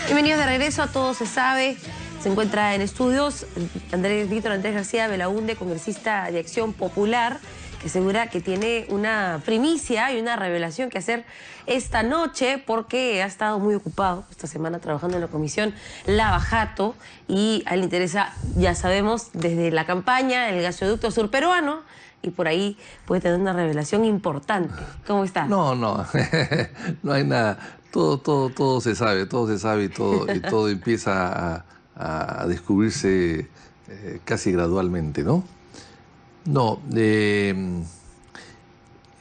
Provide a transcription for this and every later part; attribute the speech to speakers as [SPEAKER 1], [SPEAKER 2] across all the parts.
[SPEAKER 1] Bienvenidos de regreso a Todo se sabe. Se encuentra en estudios Víctor Andrés García Belaúnde, congresista de Acción Popular, que asegura que tiene una primicia y una revelación que hacer esta noche porque ha estado muy ocupado esta semana trabajando en la comisión Lava Jato y a él le interesa, ya sabemos, desde la campaña, el gasoducto surperuano, y por ahí puede tener una revelación importante. ¿Cómo está?
[SPEAKER 2] No, no hay nada. Todo se sabe y todo empieza a descubrirse casi gradualmente, ¿no? No,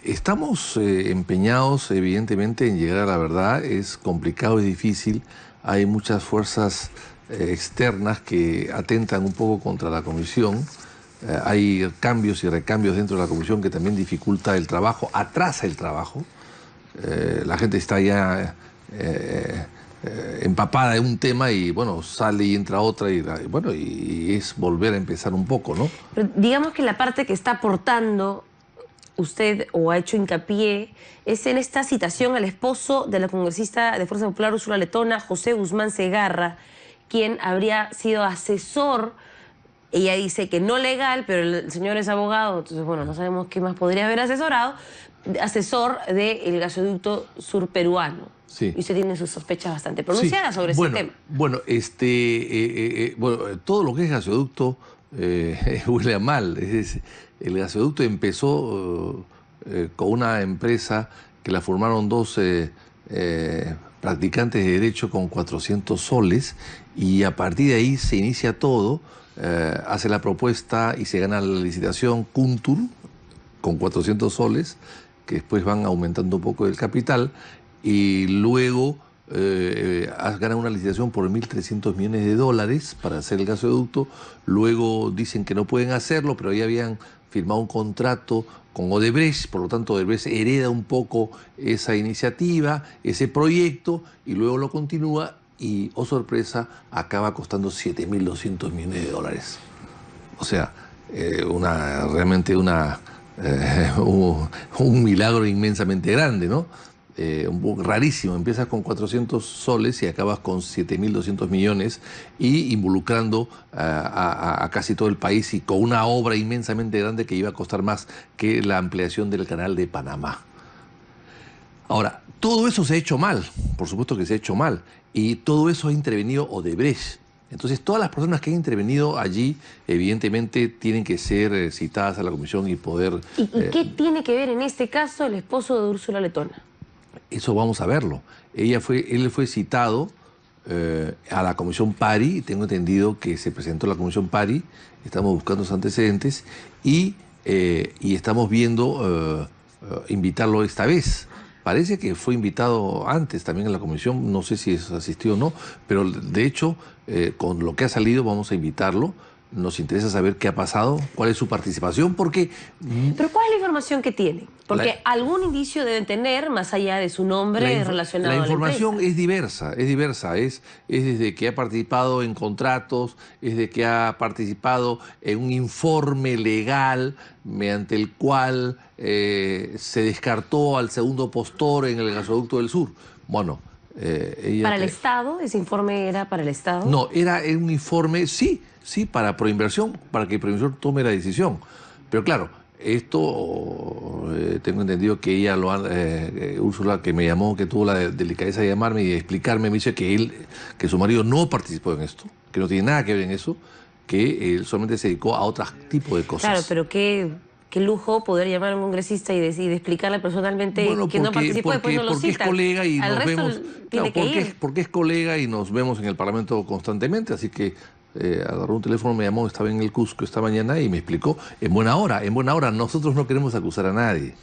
[SPEAKER 2] estamos empeñados, evidentemente, en llegar a la verdad. Es complicado y difícil. Hay muchas fuerzas externas que atentan un poco contra la comisión. Hay cambios y recambios dentro de la comisión que también dificulta el trabajo, atrasa el trabajo. La gente está ya empapada de un tema y bueno, sale y entra otra y es volver a empezar un poco, ¿no?
[SPEAKER 1] Pero digamos que la parte que está aportando usted o ha hecho hincapié es en esta citación al esposo de la congresista de Fuerza Popular Úrsula Letona, José Guzmán Segarra, quien habría sido asesor. Ella dice que no legal, pero el señor es abogado, entonces bueno, no sabemos qué más podría haber asesorado, asesor del gasoducto surperuano.
[SPEAKER 2] Sí.
[SPEAKER 1] Y usted tiene sus sospechas bastante pronunciadas sobre ese tema.
[SPEAKER 2] Bueno, todo lo que es gasoducto huele a mal. El gasoducto empezó con una empresa que la formaron dos practicantes de derecho con 400 soles y a partir de ahí se inicia todo. Hace la propuesta y se gana la licitación Kuntur con 400 soles, que después van aumentando un poco el capital, y luego gana una licitación por 1.300 millones de dólares para hacer el gasoducto. Luego dicen que no pueden hacerlo, pero ya habían firmado un contrato con Odebrecht, por lo tanto Odebrecht hereda un poco esa iniciativa, ese proyecto, y luego lo continúa. Y, oh sorpresa, acaba costando 7.200 millones de dólares. O sea, realmente un milagro inmensamente grande, ¿no? Un poco rarísimo. Empiezas con 400 soles y acabas con 7.200 millones y involucrando a casi todo el país y con una obra inmensamente grande que iba a costar más que la ampliación del canal de Panamá. Ahora, todo eso se ha hecho mal, por supuesto que se ha hecho mal, y todo eso ha intervenido Odebrecht. Entonces, todas las personas que han intervenido allí, evidentemente, tienen que ser citadas a la comisión y poder...
[SPEAKER 1] ¿Y qué tiene que ver en este caso el esposo de Úrsula Letona?
[SPEAKER 2] Eso vamos a verlo. Él fue citado a la comisión PARI, tengo entendido que se presentó a la comisión PARI, estamos buscando los antecedentes y estamos viendo invitarlo esta vez. Parece que fue invitado antes también en la comisión, no sé si asistió o no, pero de hecho, con lo que ha salido vamos a invitarlo. Nos interesa saber qué ha pasado, cuál es su participación, porque...
[SPEAKER 1] ¿Pero cuál es la información que tiene? Porque algún indicio deben tener, más allá de su nombre relacionado a la empresa.
[SPEAKER 2] La información es diversa, es desde que ha participado en contratos, es de que ha participado en un informe legal mediante el cual se descartó al segundo postor en el gasoducto del sur. Bueno...
[SPEAKER 1] ¿Para el Estado? ¿Ese informe era para el Estado?
[SPEAKER 2] No, era un informe, sí, para Proinversión, para que Proinversión tome la decisión. Pero claro, esto tengo entendido que ella Úrsula, que me llamó, que tuvo la delicadeza de llamarme y de explicarme, me dice que su marido no participó en esto, que no tiene nada que ver en eso, que él solamente se dedicó a otro tipo de cosas.
[SPEAKER 1] Claro, pero qué lujo poder llamar a un congresista y explicarle personalmente que no participó, después no lo citan.
[SPEAKER 2] Porque es colega y nos vemos...
[SPEAKER 1] Porque
[SPEAKER 2] es colega y nos vemos en el Parlamento constantemente, así que agarró un teléfono, me llamó, estaba en el Cusco esta mañana y me explicó en buena hora. Nosotros no queremos acusar a nadie,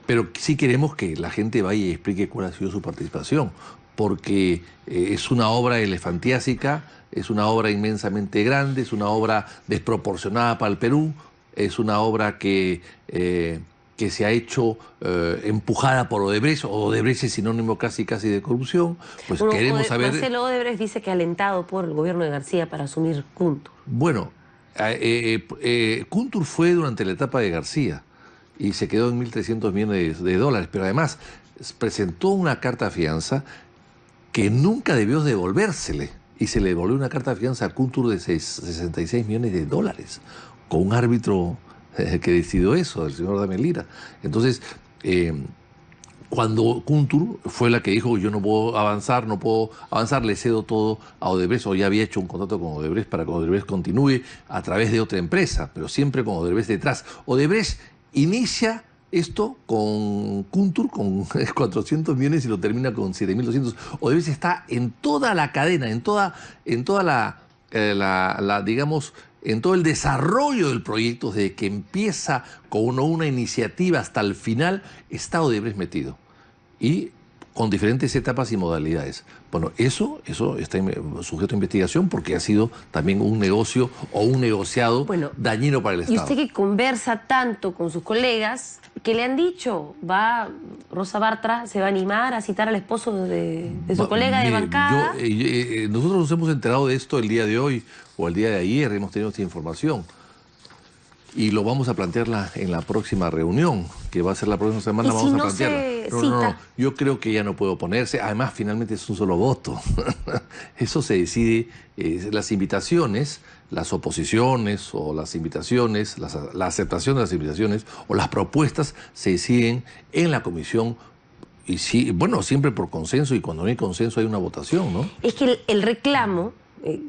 [SPEAKER 2] pero sí queremos que la gente vaya y explique cuál ha sido su participación, porque es una obra elefantiásica, es una obra inmensamente grande, es una obra desproporcionada para el Perú, es una obra que se ha hecho empujada por Odebrecht. Odebrecht es sinónimo casi de corrupción. Pues queremos saber...
[SPEAKER 1] Marcelo Odebrecht dice que alentado por el gobierno de García para asumir Kuntur.
[SPEAKER 2] Bueno, Kuntur fue durante la etapa de García y se quedó en 1.300 millones de dólares, pero además presentó una carta fianza que nunca debió devolvérsele. Y se le devolvió una carta de fianza a Kuntur de 66 millones de dólares, con un árbitro que decidió eso, el señor Damián Lira. Entonces, cuando Kuntur fue la que dijo, yo no puedo avanzar, le cedo todo a Odebrecht, o ya había hecho un contrato con Odebrecht para que Odebrecht continúe a través de otra empresa, pero siempre con Odebrecht detrás. Odebrecht inicia esto con Kuntur, con 400 millones y lo termina con 7.200. Odebrecht está en toda la cadena, en toda digamos, en todo el desarrollo del proyecto, desde que empieza con una iniciativa hasta el final, está Odebrecht metido. Y con diferentes etapas y modalidades. Bueno, eso está sujeto a investigación porque ha sido también un negocio o un negociado dañino para el Estado.
[SPEAKER 1] Y usted que conversa tanto con sus colegas, ¿qué le han dicho? Rosa Bartra se va a animar a citar al esposo de su colega de bancada?
[SPEAKER 2] Nosotros nos hemos enterado de esto el día de hoy o el día de ayer, hemos tenido esta información. Y lo vamos a plantearla en la próxima reunión, que va a ser la próxima semana.
[SPEAKER 1] ¿Y si no se cita?
[SPEAKER 2] No. Yo creo que ya no puede oponerse. Además, finalmente es un solo voto. Eso se decide. Las invitaciones, las oposiciones o las invitaciones, la aceptación de las invitaciones o las propuestas se deciden en la comisión. Y sí, bueno, siempre por consenso, y cuando no hay consenso hay una votación, ¿no?
[SPEAKER 1] Es que el reclamo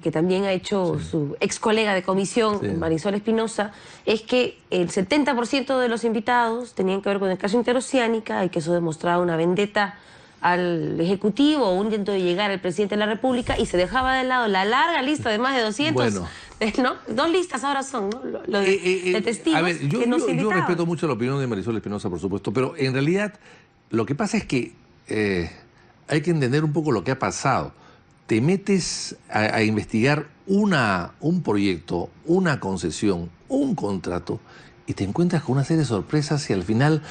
[SPEAKER 1] que también ha hecho su ex colega de comisión, Marisol Espinosa, es que el 70% de los invitados tenían que ver con el caso Interoceánica y que eso demostraba una vendetta al Ejecutivo o un intento de llegar al presidente de la República, y se dejaba de lado la larga lista de más de 200, ¿no? 2 listas ahora son, ¿no? De testigos.
[SPEAKER 2] A ver, yo respeto mucho la opinión de Marisol Espinosa, por supuesto, pero en realidad lo que pasa es que hay que entender un poco lo que ha pasado. Te metes a investigar un proyecto, una concesión, un contrato, y te encuentras con una serie de sorpresas y al final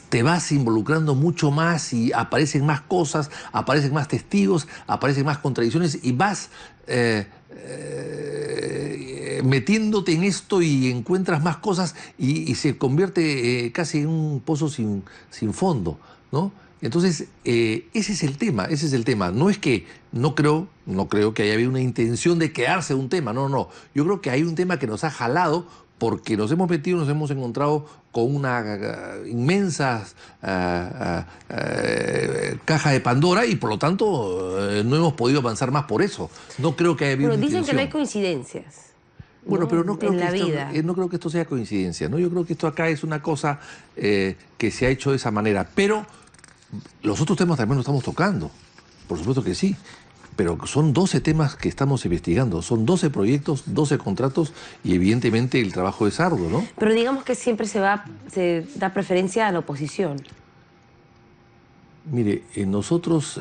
[SPEAKER 2] te vas involucrando mucho más y aparecen más cosas, aparecen más testigos, aparecen más contradicciones y vas metiéndote en esto y encuentras más cosas y se convierte casi en un pozo sin fondo, ¿no? Entonces, ese es el tema. No es que, no creo que haya habido una intención de quedarse un tema, no. Yo creo que hay un tema que nos ha jalado porque nos hemos metido, nos hemos encontrado con una inmensa caja de Pandora y por lo tanto no hemos podido avanzar más por eso. No creo que haya habido una
[SPEAKER 1] intención.
[SPEAKER 2] Dicen
[SPEAKER 1] que no hay coincidencias.
[SPEAKER 2] Bueno, pero no creo que esto sea coincidencia, ¿no? Yo creo que esto acá es una cosa que se ha hecho de esa manera, pero los otros temas también los estamos tocando, por supuesto que sí, pero son 12 temas que estamos investigando, son 12 proyectos, 12 contratos y evidentemente el trabajo es arduo, ¿no?
[SPEAKER 1] Pero digamos que siempre se da preferencia a la oposición.
[SPEAKER 2] Mire, nosotros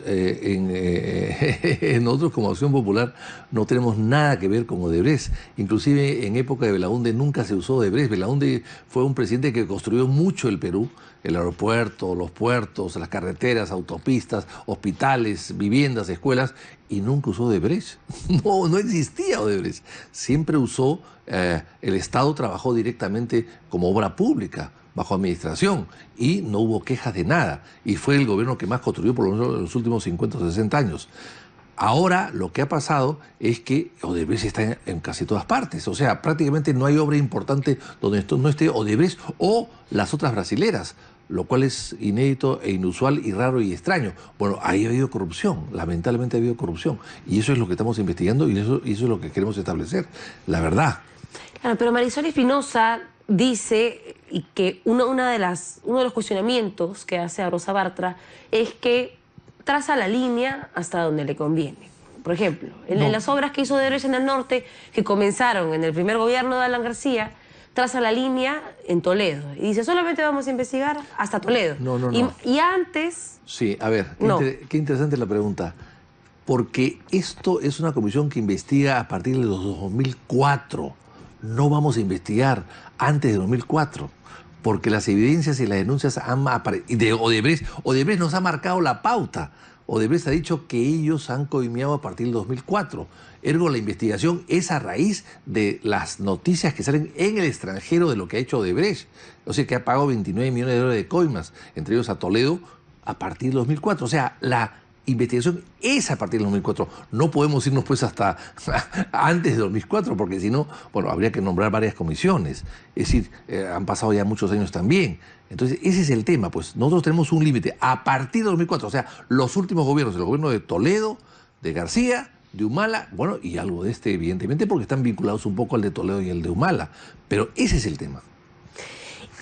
[SPEAKER 2] como Acción Popular no tenemos nada que ver con Odebrecht. Inclusive en época de Belaúnde nunca se usó Odebrecht. Belaúnde fue un presidente que construyó mucho el Perú, el aeropuerto, los puertos, las carreteras, autopistas, hospitales, viviendas, escuelas, y nunca usó Odebrecht. No existía Odebrecht. Siempre usó, el Estado trabajó directamente como obra pública, bajo administración, y no hubo quejas de nada. Y fue el gobierno que más construyó por lo menos en los últimos 50 o 60 años. Ahora lo que ha pasado es que Odebrecht está en casi todas partes. O sea, prácticamente no hay obra importante donde no esté Odebrecht o las otras brasileras, lo cual es inédito e inusual y raro y extraño. Bueno, ahí ha habido corrupción, lamentablemente ha habido corrupción. Y eso es lo que estamos investigando y eso es lo que queremos establecer, la verdad.
[SPEAKER 1] Claro, pero Marisol Espinosa dice, y que uno de los cuestionamientos que hace a Rosa Bartra es que traza la línea hasta donde le conviene. Por ejemplo, en las obras que hizo Odebrecht en el norte, que comenzaron en el primer gobierno de Alan García, traza la línea en Toledo. Y dice, solamente vamos a investigar hasta Toledo.
[SPEAKER 2] No.
[SPEAKER 1] Y antes...
[SPEAKER 2] Sí, a ver, qué interesante la pregunta. Porque esto es una comisión que investiga a partir de los 2004. No vamos a investigar antes de 2004, porque las evidencias y las denuncias de Odebrecht nos ha marcado la pauta. Odebrecht ha dicho que ellos han coimeado a partir del 2004. Ergo, la investigación es a raíz de las noticias que salen en el extranjero de lo que ha hecho Odebrecht. O sea, que ha pagado 29 millones de dólares de coimas, entre ellos a Toledo, a partir del 2004. O sea, la investigación es a partir del 2004. No podemos irnos pues hasta antes de 2004, porque si no, bueno, habría que nombrar varias comisiones. Es decir, han pasado ya muchos años también. Entonces, ese es el tema, pues nosotros tenemos un límite a partir de 2004, o sea, los últimos gobiernos, el gobierno de Toledo, de García, de Humala, bueno, y algo de este, evidentemente, porque están vinculados un poco al de Toledo y el de Humala. Pero ese es el tema.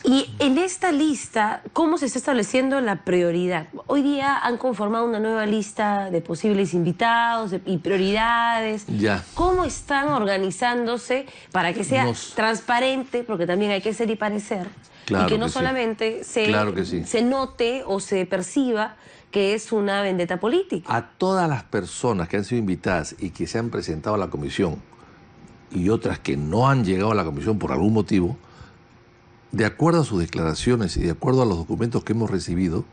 [SPEAKER 1] Y en esta lista, ¿cómo se está estableciendo la prioridad? Hoy día han conformado una nueva lista de posibles invitados y prioridades.
[SPEAKER 2] Ya.
[SPEAKER 1] ¿Cómo están organizándose para que sea transparente? Porque también hay que ser y parecer.
[SPEAKER 2] Claro
[SPEAKER 1] y que no
[SPEAKER 2] que sí.
[SPEAKER 1] solamente se note o se perciba que es una vendetta política.
[SPEAKER 2] A todas las personas que han sido invitadas y que se han presentado a la comisión y otras que no han llegado a la comisión por algún motivo, de acuerdo a sus declaraciones y de acuerdo a los documentos que hemos recibido,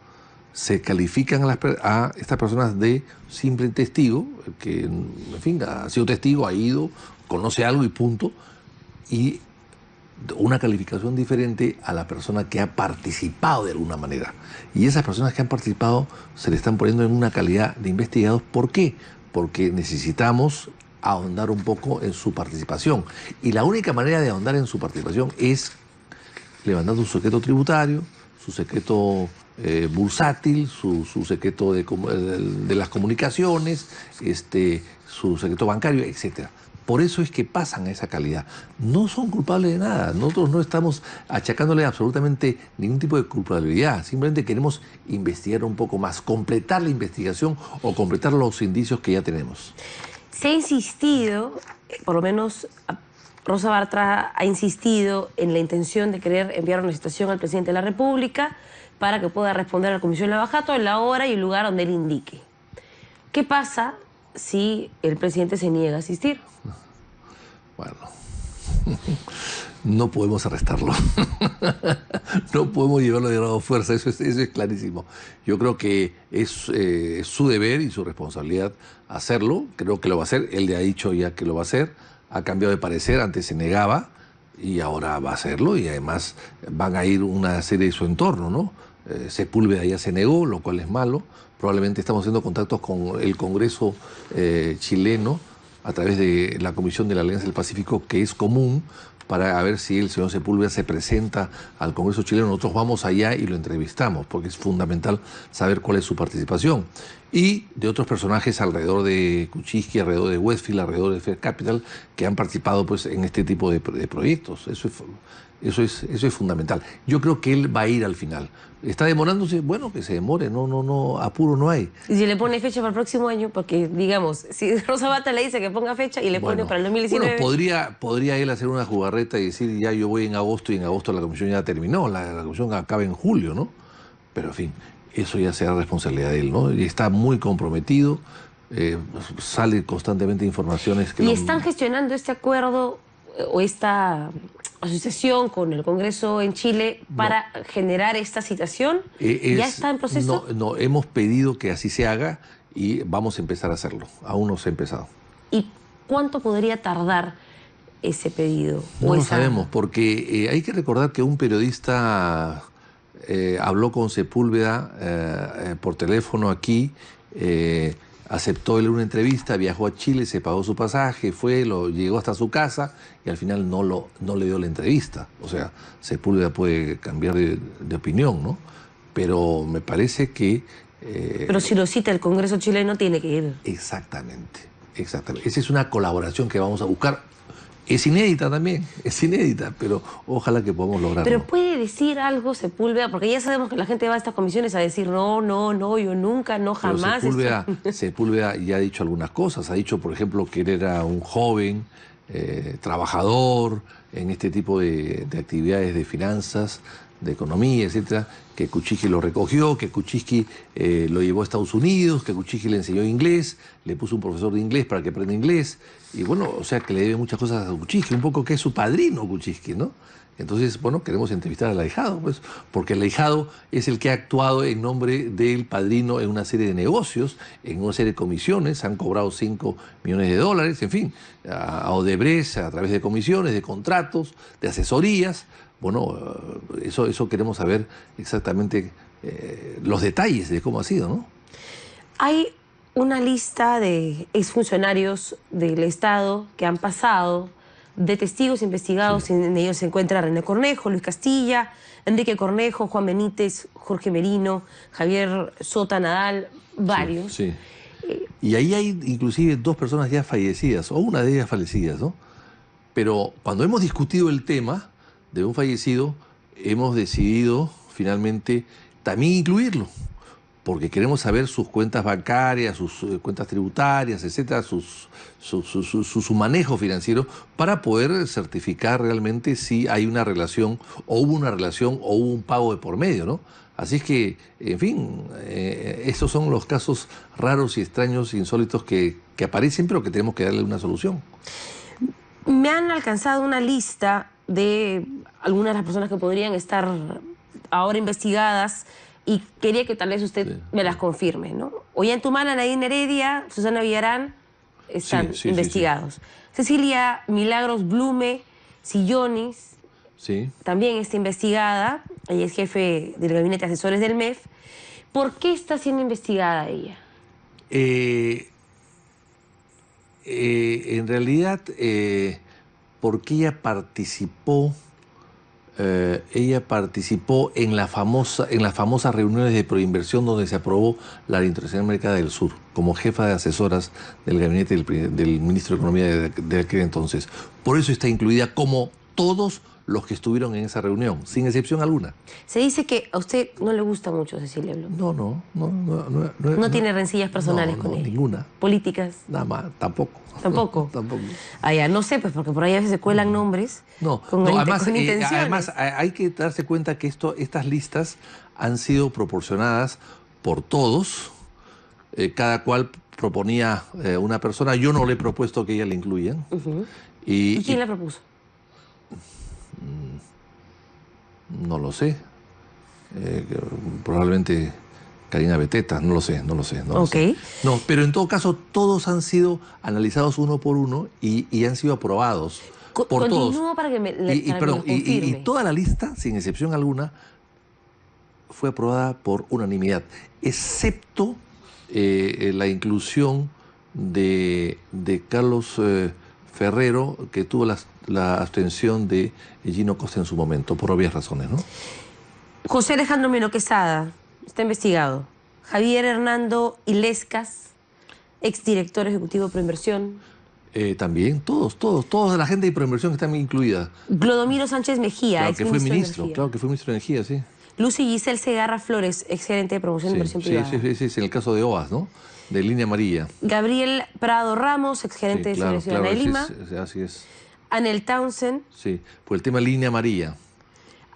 [SPEAKER 2] se califican a estas personas de simple testigo, que en fin, ha sido testigo, ha ido, conoce algo y punto, y una calificación diferente a la persona que ha participado de alguna manera. Y esas personas que han participado se le están poniendo en una calidad de investigados. ¿Por qué? Porque necesitamos ahondar un poco en su participación. Y la única manera de ahondar en su participación es levantando su secreto tributario, su secreto bursátil, su secreto de las comunicaciones, su secreto bancario, etcétera. Por eso es que pasan a esa calidad. No son culpables de nada. Nosotros no estamos achacándole absolutamente ningún tipo de culpabilidad. Simplemente queremos investigar un poco más, completar la investigación o completar los indicios que ya tenemos.
[SPEAKER 1] Se ha insistido, por lo menos Rosa Bartra ha insistido en la intención de querer enviar una citación al presidente de la República para que pueda responder a la Comisión de la Bajato en la hora y el lugar donde él indique. ¿Qué pasa si el presidente se niega a asistir?
[SPEAKER 2] Bueno, no podemos arrestarlo. No podemos llevarlo de grado de fuerza, eso es clarísimo. Yo creo que es su deber y su responsabilidad hacerlo. Creo que lo va a hacer. Él le ha dicho ya que lo va a hacer. Ha cambiado de parecer, antes se negaba y ahora va a hacerlo. Y además van a ir una serie de su entorno, ¿no? Sepúlveda ya se negó, lo cual es malo. Probablemente estamos haciendo contactos con el Congreso chileno a través de la Comisión de la Alianza del Pacífico, que es común, para ver si el señor Sepúlveda se presenta al Congreso chileno. Nosotros vamos allá y lo entrevistamos, porque es fundamental saber cuál es su participación. Y de otros personajes alrededor de Kuczynski, alrededor de Westfield, alrededor de Fair Capital, que han participado pues, en este tipo de proyectos. Eso es fundamental. Yo creo que él va a ir al final. ¿Está demorándose? Bueno, que se demore. No, apuro no hay.
[SPEAKER 1] ¿Y si le pone fecha para el próximo año? Porque, digamos, si Rosa Bartra le dice que ponga fecha y le pone para el 2019...
[SPEAKER 2] Bueno, podría él hacer una jugarreta y decir, ya yo voy en agosto, y en agosto la comisión ya terminó. La comisión acaba en julio, ¿no? Pero, en fin, eso ya será responsabilidad de él, ¿no? Y está muy comprometido. Sale constantemente informaciones que...
[SPEAKER 1] ¿Y están gestionando este acuerdo o esta asociación con el Congreso en Chile para generar esta citación? ¿Ya está en proceso?
[SPEAKER 2] No, hemos pedido que así se haga y vamos a empezar a hacerlo. Aún no se ha empezado.
[SPEAKER 1] ¿Y cuánto podría tardar ese pedido?
[SPEAKER 2] No lo sabemos, porque hay que recordar que un periodista habló con Sepúlveda por teléfono aquí, aceptó él una entrevista, viajó a Chile, se pagó su pasaje, llegó hasta su casa y al final no le dio la entrevista. O sea, Sepúlveda puede cambiar de opinión, ¿no? Pero me parece que...
[SPEAKER 1] Pero si lo cita el Congreso chileno, tiene que ir.
[SPEAKER 2] Exactamente. Esa es una colaboración que vamos a buscar. Es inédita también, pero ojalá que podamos lograrlo.
[SPEAKER 1] Pero puede decir algo Sepúlveda, porque ya sabemos que la gente va a estas comisiones a decir no, yo nunca, no, jamás.
[SPEAKER 2] Sepúlveda ya ha dicho algunas cosas. Ha dicho, por ejemplo, que él era un joven, trabajador en este tipo de actividades de finanzas, de economía, etcétera, que Kuczynski lo recogió, que Kuczynski lo llevó a Estados Unidos, que Kuczynski le enseñó inglés, le puso un profesor de inglés para que aprenda inglés, y bueno, o sea que le debe muchas cosas a Kuczynski, un poco que es su padrino Kuczynski, ¿no? Entonces, bueno, queremos entrevistar al ahijado, pues, porque el ahijado es el que ha actuado en nombre del padrino en una serie de negocios, en una serie de comisiones, han cobrado $5 millones, en fin, a Odebrecht a través de comisiones, de contratos, de asesorías. Bueno, eso queremos saber exactamente los detalles de cómo ha sido, ¿no?
[SPEAKER 1] Hay una lista de exfuncionarios del Estado que han pasado, de testigos investigados.
[SPEAKER 2] Sí.
[SPEAKER 1] En ellos se encuentra René Cornejo, Luis Castilla, Enrique Cornejo, Juan Benítez, Jorge Merino, Javier Sota Nadal, varios.
[SPEAKER 2] Sí, sí. Y ahí hay inclusive 2 personas ya fallecidas, o una de ellas fallecidas, ¿no? Pero cuando hemos discutido el tema de un fallecido, hemos decidido finalmente también incluirlo, porque queremos saber sus cuentas bancarias, sus cuentas tributarias, etcétera, su manejo financiero, para poder certificar realmente si hay una relación, o hubo una relación, o hubo un pago de por medio, ¿no? Así es que, en fin, esos son los casos raros y extraños, insólitos que aparecen, pero que tenemos que darle una solución.
[SPEAKER 1] Me han alcanzado una lista de algunas de las personas que podrían estar ahora investigadas y quería que tal vez usted me las confirme, ¿no? Ollanthumala, Nadine Heredia, Susana Villarán están investigados. Sí. Cecilia Milagros Blume Sillonis también está investigada. Ella es jefe del gabinete de asesores del MEF. ¿Por qué está siendo investigada ella?
[SPEAKER 2] En realidad, porque ella participó en las famosas reuniones de proinversión donde se aprobó la Internacional América del Sur, como jefa de asesoras del gabinete del ministro de Economía de aquel entonces. Por eso está incluida, como todos los que estuvieron en esa reunión, sin excepción alguna.
[SPEAKER 1] Se dice que a usted no le gusta mucho Cecilia Blume.
[SPEAKER 2] No
[SPEAKER 1] tiene rencillas personales con ella.
[SPEAKER 2] Ninguna.
[SPEAKER 1] ¿Políticas?
[SPEAKER 2] Nada más, tampoco.
[SPEAKER 1] ¿Tampoco?
[SPEAKER 2] Tampoco.
[SPEAKER 1] Ah, ya, no sé, pues, porque por ahí a veces se cuelan nombres con intenciones.
[SPEAKER 2] Además, hay que darse cuenta que estas listas han sido proporcionadas por todos. Cada cual proponía una persona. Yo no le he propuesto que ella la incluyan.
[SPEAKER 1] ¿Y quién la propuso?
[SPEAKER 2] No lo sé. Probablemente Karina Beteta, no lo sé. No, pero en todo caso, todos han sido analizados uno por uno y han sido aprobados por todos.
[SPEAKER 1] Para que me
[SPEAKER 2] y toda la lista, sin excepción alguna, fue aprobada por unanimidad, excepto la inclusión de Carlos Ferrero, que tuvo la abstención de Gino Costa en su momento, por obvias razones, ¿no?
[SPEAKER 1] José Alejandro Meno Quesada está investigado. Javier Hernando Ilescas, exdirector ejecutivo de Proinversión.
[SPEAKER 2] También, todos la gente de Proinversión que está incluida.
[SPEAKER 1] Clodomiro Sánchez Mejía,
[SPEAKER 2] claro, que fue ministro de Energía, sí.
[SPEAKER 1] Lucy Giselle Segarra Flores, exgerente de promoción de inversión privada.
[SPEAKER 2] Sí, en el caso de OAS, ¿no? De Línea Amarilla.
[SPEAKER 1] Gabriel Prado Ramos, exgerente de Seguridad de Lima.
[SPEAKER 2] Así es.
[SPEAKER 1] Anel Townsend.
[SPEAKER 2] Sí, por el tema Línea Amarilla.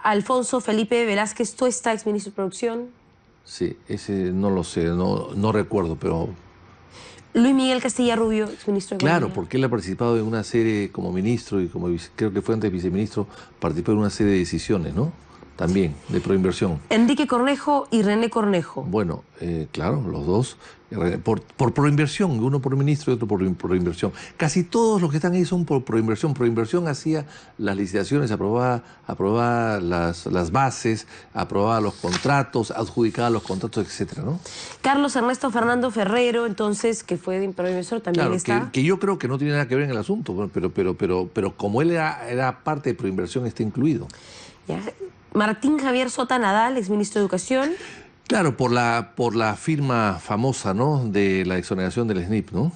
[SPEAKER 1] Alfonso Felipe Velázquez Tuesta, exministro de Producción.
[SPEAKER 2] Sí, ese no lo sé, no recuerdo, pero...
[SPEAKER 1] Luis Miguel Castilla Rubio, exministro de Economía.
[SPEAKER 2] Claro, porque él ha participado en una serie como ministro y como creo que fue antes viceministro, participó en una serie de decisiones, ¿no? También, de Proinversión.
[SPEAKER 1] Enrique Cornejo y René Cornejo.
[SPEAKER 2] Bueno, claro, los dos. Por Proinversión, uno por ministro y otro por Proinversión. Casi todos los que están ahí son por Proinversión. Proinversión hacía las licitaciones, aprobaba las bases, aprobaba los contratos, adjudicaba los contratos, etcétera, ¿no?
[SPEAKER 1] Carlos Ernesto Fernando Ferrero, entonces, que fue de Proinversor, también está.
[SPEAKER 2] Que yo creo que no tiene nada que ver en el asunto, pero como él era parte de Proinversión, está incluido.
[SPEAKER 1] Ya. Martín Javier Sota Nadal, exministro de Educación.
[SPEAKER 2] Claro, por la firma famosa, ¿no?, de la exoneración del SNIP, ¿no?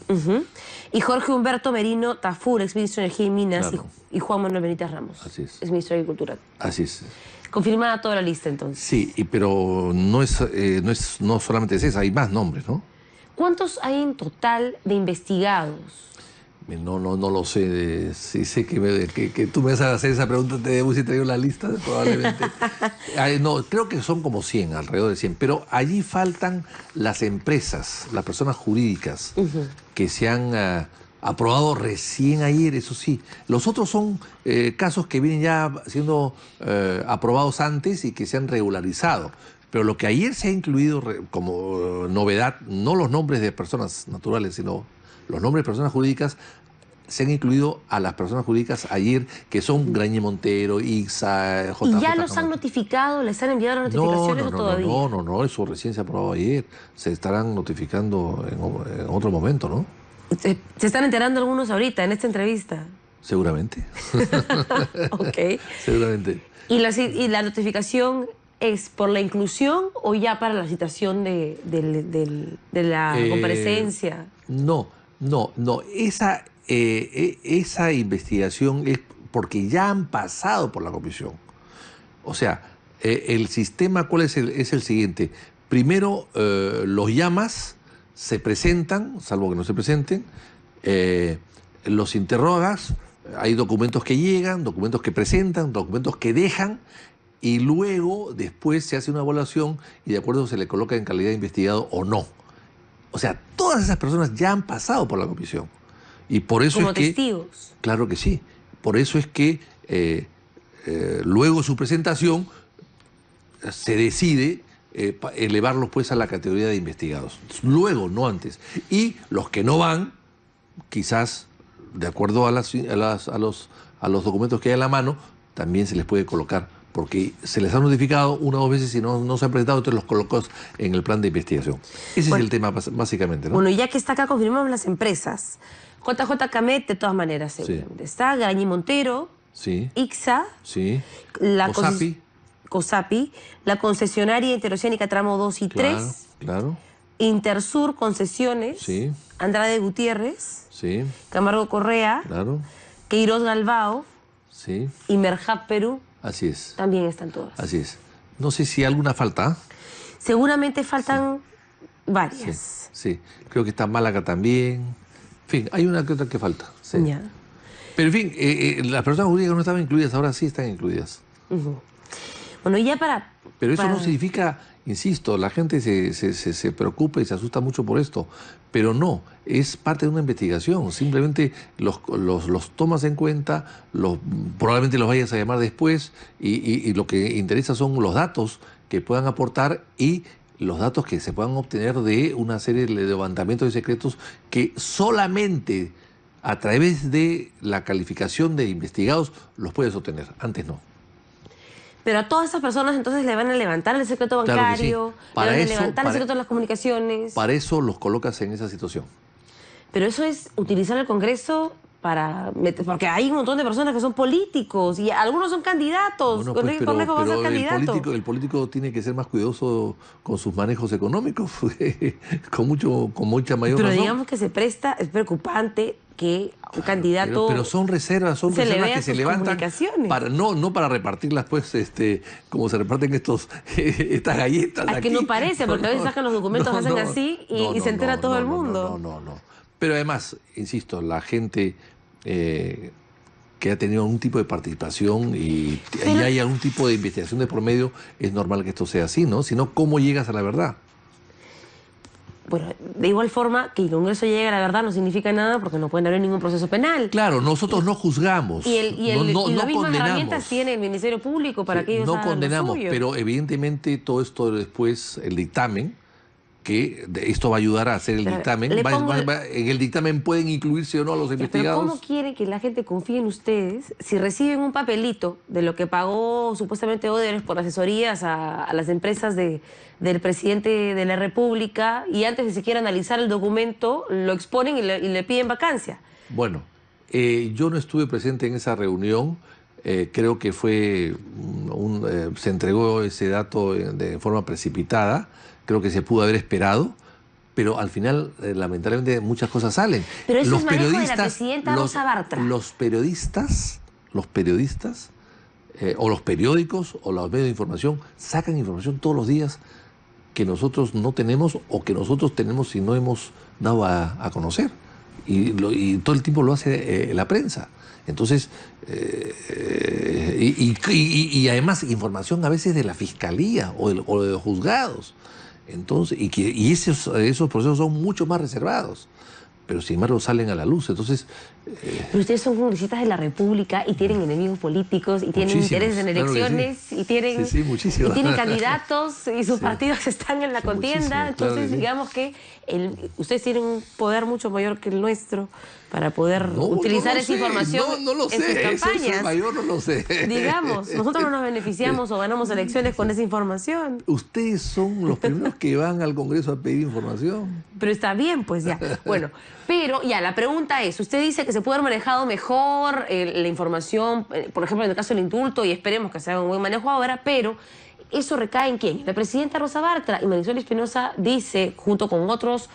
[SPEAKER 1] Y Jorge Humberto Merino Tafur, exministro de Energía y Minas, claro. y Juan Manuel Benítez Ramos, exministro de Agricultura.
[SPEAKER 2] Así es.
[SPEAKER 1] Confirmada toda la lista, entonces.
[SPEAKER 2] Sí, pero no solamente es esa, hay más nombres, ¿no?
[SPEAKER 1] ¿Cuántos hay en total de investigados?
[SPEAKER 2] No lo sé. Si sé que tú me vas a hacer esa pregunta, te debo si traigo la lista, probablemente. No, creo que son como 100, alrededor de 100. Pero allí faltan las empresas, las personas jurídicas, que se han aprobado recién ayer, eso sí. Los otros son casos que vienen ya siendo aprobados antes y que se han regularizado. Pero lo que ayer se ha incluido como novedad, no los nombres de personas naturales, sino los nombres de personas jurídicas, se han incluido a las personas jurídicas ayer, que son Grañe Montero, Ixa, JJ.
[SPEAKER 1] ¿Y ya los han notificado? ¿Les han enviado las notificaciones o todavía?
[SPEAKER 2] No, eso recién se aprobó ayer. Se estarán notificando en otro momento, ¿no?
[SPEAKER 1] ¿Se están enterando algunos ahorita en esta entrevista?
[SPEAKER 2] Seguramente.
[SPEAKER 1] Ok.
[SPEAKER 2] Seguramente.
[SPEAKER 1] ¿Y la notificación es por la inclusión o ya para la citación de la comparecencia?
[SPEAKER 2] No. Esa investigación es porque ya han pasado por la comisión. O sea, el sistema, ¿cuál es es el siguiente? Primero, los llamas, se presentan, salvo que no se presenten, los interrogas, hay documentos que llegan, documentos que presentan, documentos que dejan, y luego, después se hace una evaluación y de acuerdo se le coloca en calidad de investigado o no. O sea, todas esas personas ya han pasado por la comisión. Y por eso
[SPEAKER 1] ¿Como
[SPEAKER 2] es que...
[SPEAKER 1] testigos?
[SPEAKER 2] Claro que sí. Por eso es que luego de su presentación se decide elevarlos pues a la categoría de investigados. Luego, no antes. Y los que no van, quizás, de acuerdo a los documentos que hay a la mano, también se les puede colocar, porque se les ha notificado una o dos veces y no se han presentado, entonces los colocos en el plan de investigación. Ese es el tema básicamente, ¿no?
[SPEAKER 1] Bueno, ya que está acá, confirmamos las empresas. JJ Camet, de todas maneras, seguramente. Sí. Está Grañe Montero,
[SPEAKER 2] sí.
[SPEAKER 1] Ixa,
[SPEAKER 2] sí.
[SPEAKER 1] La
[SPEAKER 2] COSAPI,
[SPEAKER 1] la concesionaria interoceánica tramo 2 y 3,
[SPEAKER 2] claro.
[SPEAKER 1] Intersur Concesiones,
[SPEAKER 2] sí.
[SPEAKER 1] Andrade Gutiérrez,
[SPEAKER 2] sí.
[SPEAKER 1] Camargo Correa,
[SPEAKER 2] claro.
[SPEAKER 1] Queiroz Galbao,
[SPEAKER 2] sí.
[SPEAKER 1] y Merjap Perú.
[SPEAKER 2] Así es.
[SPEAKER 1] También están todas.
[SPEAKER 2] Así es. No sé si alguna falta.
[SPEAKER 1] Seguramente faltan varias.
[SPEAKER 2] Sí. Creo que está Málaga también. En fin, hay una que otra que falta. Sí.
[SPEAKER 1] Ya.
[SPEAKER 2] Pero en fin, las personas jurídicas no estaban incluidas, ahora sí están incluidas.
[SPEAKER 1] Bueno, y ya para...
[SPEAKER 2] Pero eso no significa, insisto, la gente se preocupa y se asusta mucho por esto. Pero no, es parte de una investigación. Simplemente los tomas en cuenta, probablemente los vayas a llamar después y lo que interesa son los datos que puedan aportar y los datos que se puedan obtener de una serie de levantamientos de secretos que solamente a través de la calificación de investigados los puedes obtener. Antes no.
[SPEAKER 1] Pero a todas esas personas entonces le van a levantar el secreto bancario,
[SPEAKER 2] claro que sí.
[SPEAKER 1] le van a levantar el secreto de las comunicaciones.
[SPEAKER 2] Para eso los colocas en esa situación.
[SPEAKER 1] Pero eso es utilizar el Congreso para... Porque hay un montón de personas que son políticos y algunos son candidatos.
[SPEAKER 2] Bueno, pues,
[SPEAKER 1] Cornejo va a ser candidato.
[SPEAKER 2] El político tiene que ser más cuidadoso con sus manejos económicos, con mucha mayor razón.
[SPEAKER 1] Pero digamos que se presta, es preocupante que un candidato...
[SPEAKER 2] Pero son reservas que se levantan para, no para repartirlas, pues, como se reparten estas galletas.
[SPEAKER 1] Es que no parece, porque a veces sacan los documentos, hacen así y se entera todo el mundo.
[SPEAKER 2] No. Pero además, insisto, la gente que ha tenido algún tipo de participación y hay algún tipo de investigación de por medio, es normal que esto sea así, ¿no? Si no, ¿cómo llegas a la verdad?
[SPEAKER 1] Bueno, de igual forma, que el Congreso llegue a la verdad no significa nada porque no pueden haber ningún proceso penal.
[SPEAKER 2] Claro, nosotros no juzgamos.
[SPEAKER 1] Y las mismas herramientas tiene el Ministerio Público para que ellos hagan lo suyo.
[SPEAKER 2] No condenamos, pero evidentemente todo esto después, el dictamen, que esto va a ayudar a hacer el dictamen. En el dictamen pueden incluirse o no a los investigados.
[SPEAKER 1] Pero ¿cómo quieren que la gente confíe en ustedes si reciben un papelito de lo que pagó supuestamente Odebrecht por asesorías a las empresas del presidente de la República y antes de siquiera analizar el documento lo exponen y le piden vacancia?
[SPEAKER 2] Bueno, yo no estuve presente en esa reunión. Creo que se entregó ese dato de forma precipitada. Creo que se pudo haber esperado, pero al final, lamentablemente, muchas cosas salen.
[SPEAKER 1] Pero eso es manejo de la presidenta Rosa Bartra.
[SPEAKER 2] Los periodistas, o los periódicos, o los medios de información, sacan información todos los días que nosotros no tenemos, o que nosotros tenemos y no hemos dado a conocer. Y todo el tiempo lo hace la prensa. Entonces, y además información a veces de la fiscalía o de los juzgados. Entonces, esos procesos son mucho más reservados. pero sin embargo salen a la luz. Entonces...
[SPEAKER 1] Pero ustedes son congresistas de la República y tienen enemigos políticos y tienen intereses en elecciones, claro, sí. y tienen candidatos y sus partidos están en la contienda. Entonces, digamos que ustedes tienen un poder mucho mayor que el nuestro para poder utilizar esa información en sus campañas.
[SPEAKER 2] Eso mayor no lo sé.
[SPEAKER 1] Digamos, nosotros no nos beneficiamos o ganamos elecciones con esa información.
[SPEAKER 2] Ustedes son los primeros que van al Congreso a pedir información.
[SPEAKER 1] Pero está bien, pues ya. Bueno, pero ya, la pregunta es, usted dice que se puede haber manejado mejor la información, por ejemplo, en el caso del indulto, y esperemos que se haga un buen manejo ahora, pero ¿eso recae en quién? La presidenta Rosa Bartra, y Marisol Espinosa dice, junto con otros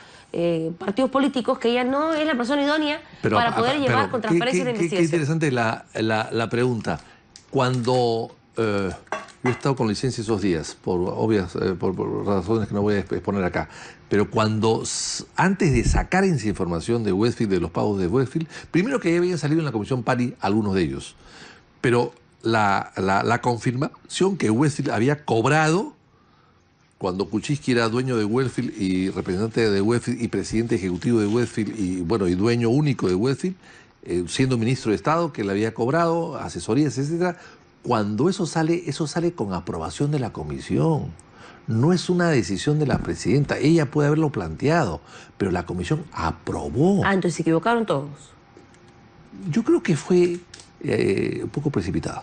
[SPEAKER 1] partidos políticos, que ella no es la persona idónea para poder llevar con transparencia la investigación.
[SPEAKER 2] Qué interesante la pregunta. Cuando yo he estado con licencia esos días, por obvias por razones que no voy a exponer acá, pero cuando, antes de sacar esa información de Westfield, de los pagos de Westfield, primero que ya habían salido en la Comisión PARI algunos de ellos, pero la confirmación que Westfield había cobrado cuando Kuczynski era dueño de Westfield y representante de Westfield y presidente ejecutivo de Westfield y dueño único de Westfield, siendo ministro de Estado, que le había cobrado asesorías, etcétera. Cuando eso sale con aprobación de la comisión. No es una decisión de la presidenta. Ella puede haberlo planteado, pero la comisión aprobó.
[SPEAKER 1] Ah, entonces se equivocaron todos.
[SPEAKER 2] Yo creo que fue un poco precipitado.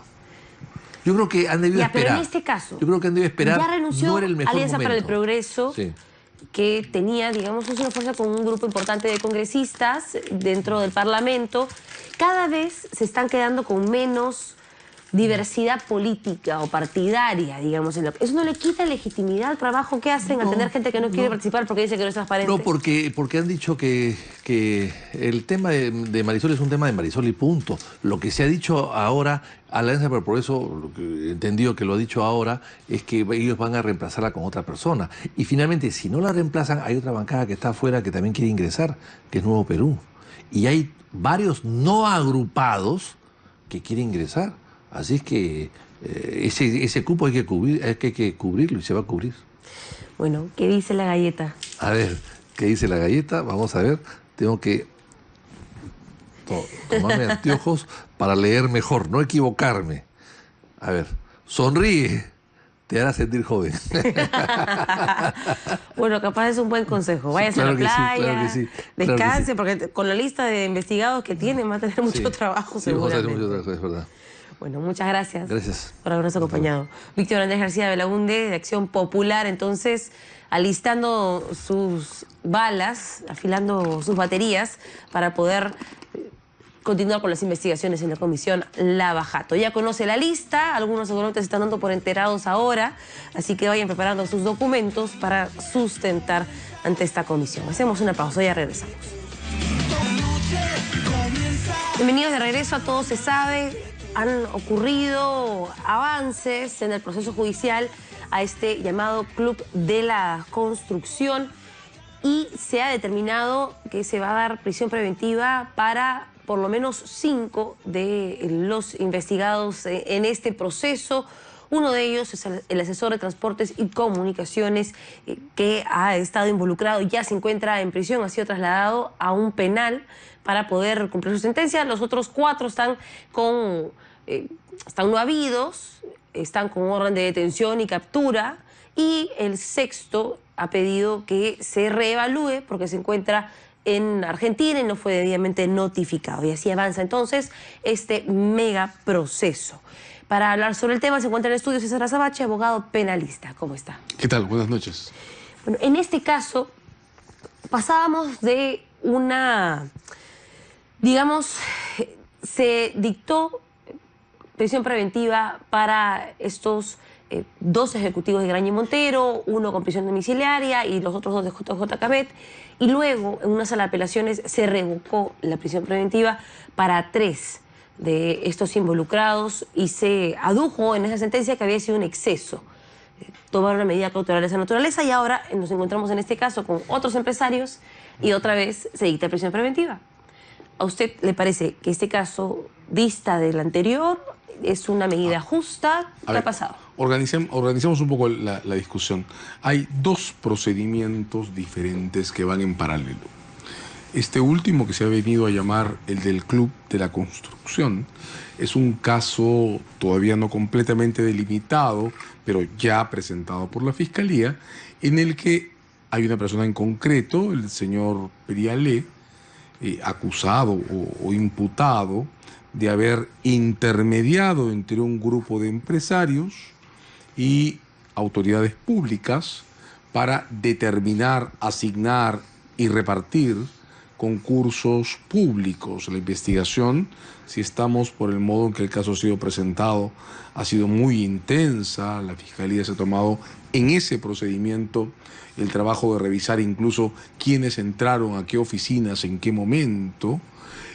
[SPEAKER 2] Yo creo que han debido esperar.
[SPEAKER 1] Pero en este caso,
[SPEAKER 2] yo creo que han debido esperar.
[SPEAKER 1] Ya renunció
[SPEAKER 2] no era el mejor
[SPEAKER 1] Alianza
[SPEAKER 2] momento.
[SPEAKER 1] para el Progreso,
[SPEAKER 2] sí,
[SPEAKER 1] que tenía, digamos, una fuerza con un grupo importante de congresistas dentro del Parlamento. Cada vez se están quedando con menos diversidad política o partidaria, digamos. ¿Eso no le quita legitimidad al trabajo que hacen al tener gente que no quiere participar porque dice que no es transparente?
[SPEAKER 2] No, porque han dicho que el tema de Marisol es un tema de Marisol y punto. Lo que se ha dicho ahora, Alianza para el Progreso, lo que he entendido que lo ha dicho ahora, es que ellos van a reemplazarla con otra persona. Y finalmente, si no la reemplazan, hay otra bancada que está afuera que también quiere ingresar, que es Nuevo Perú. Y hay varios no agrupados que quieren ingresar. Así es que ese cupo hay que cubrirlo y se va a cubrir.
[SPEAKER 1] Bueno, ¿qué dice la galleta?
[SPEAKER 2] A ver, ¿qué dice la galleta? Vamos a ver. Tengo que tomarme anteojos para leer mejor, no equivocarme. A ver, sonríe, te hará sentir joven.
[SPEAKER 1] Bueno, capaz es un buen consejo. Váyase a la playa, descanse, porque con la lista de investigados que tienen va a tener mucho trabajo seguramente.
[SPEAKER 2] Vamos a tener mucho trabajo, es verdad.
[SPEAKER 1] Bueno, muchas gracias.
[SPEAKER 2] Gracias
[SPEAKER 1] por habernos acompañado. Víctor Andrés García Belaúnde, de Acción Popular, entonces, alistando sus balas, afilando sus baterías para poder continuar con las investigaciones en la Comisión Lava Jato. Ya conoce la lista, algunos seguramente se están dando por enterados ahora, así que vayan preparando sus documentos para sustentar ante esta comisión. Hacemos una pausa, ya regresamos. Bienvenidos de regreso a Todo Se Sabe. Han ocurrido avances en el proceso judicial a este llamado Club de la Construcción y se ha determinado que se va a dar prisión preventiva para por lo menos 5 de los investigados en este proceso. Uno de ellos es el asesor de Transportes y Comunicaciones que ha estado involucrado y ya se encuentra en prisión, ha sido trasladado a un penal para poder cumplir su sentencia. Los otros 4 están no habidos, están con orden de detención y captura, y el 6º ha pedido que se reevalúe porque se encuentra en Argentina y no fue debidamente notificado. Y así avanza entonces este mega proceso. Para hablar sobre el tema se encuentra en el estudio César Azabache, abogado penalista. ¿Cómo está?
[SPEAKER 3] ¿Qué tal? Buenas noches.
[SPEAKER 1] Bueno, en este caso pasábamos de una, digamos, se dictó prisión preventiva para estos 2 ejecutivos de Graña y Montero, uno con prisión domiciliaria y los otros 2 de JJ Cabet, y luego en una sala de apelaciones se revocó la prisión preventiva para 3 de estos involucrados y se adujo en esa sentencia que había sido un exceso. Tomar una medida cautelar de esa naturaleza y ahora nos encontramos en este caso con otros empresarios y otra vez se dicta prisión preventiva. ¿A usted le parece que este caso dista del anterior? ¿Es una medida justa? ¿Qué ha pasado?
[SPEAKER 3] Organicemos un poco la discusión. Hay 2 procedimientos diferentes que van en paralelo. Este último, que se ha venido a llamar el del Club de la Construcción, es un caso todavía no completamente delimitado, pero ya presentado por la Fiscalía, en el que hay una persona en concreto, el señor Perialé, acusado o imputado de haber intermediado entre un grupo de empresarios y autoridades públicas para determinar, asignar y repartir concursos públicos. La investigación, si estamos por el modo en que el caso ha sido presentado, ha sido muy intensa. La Fiscalía se ha tomado en ese procedimiento el trabajo de revisar incluso quiénes entraron a qué oficinas, en qué momento,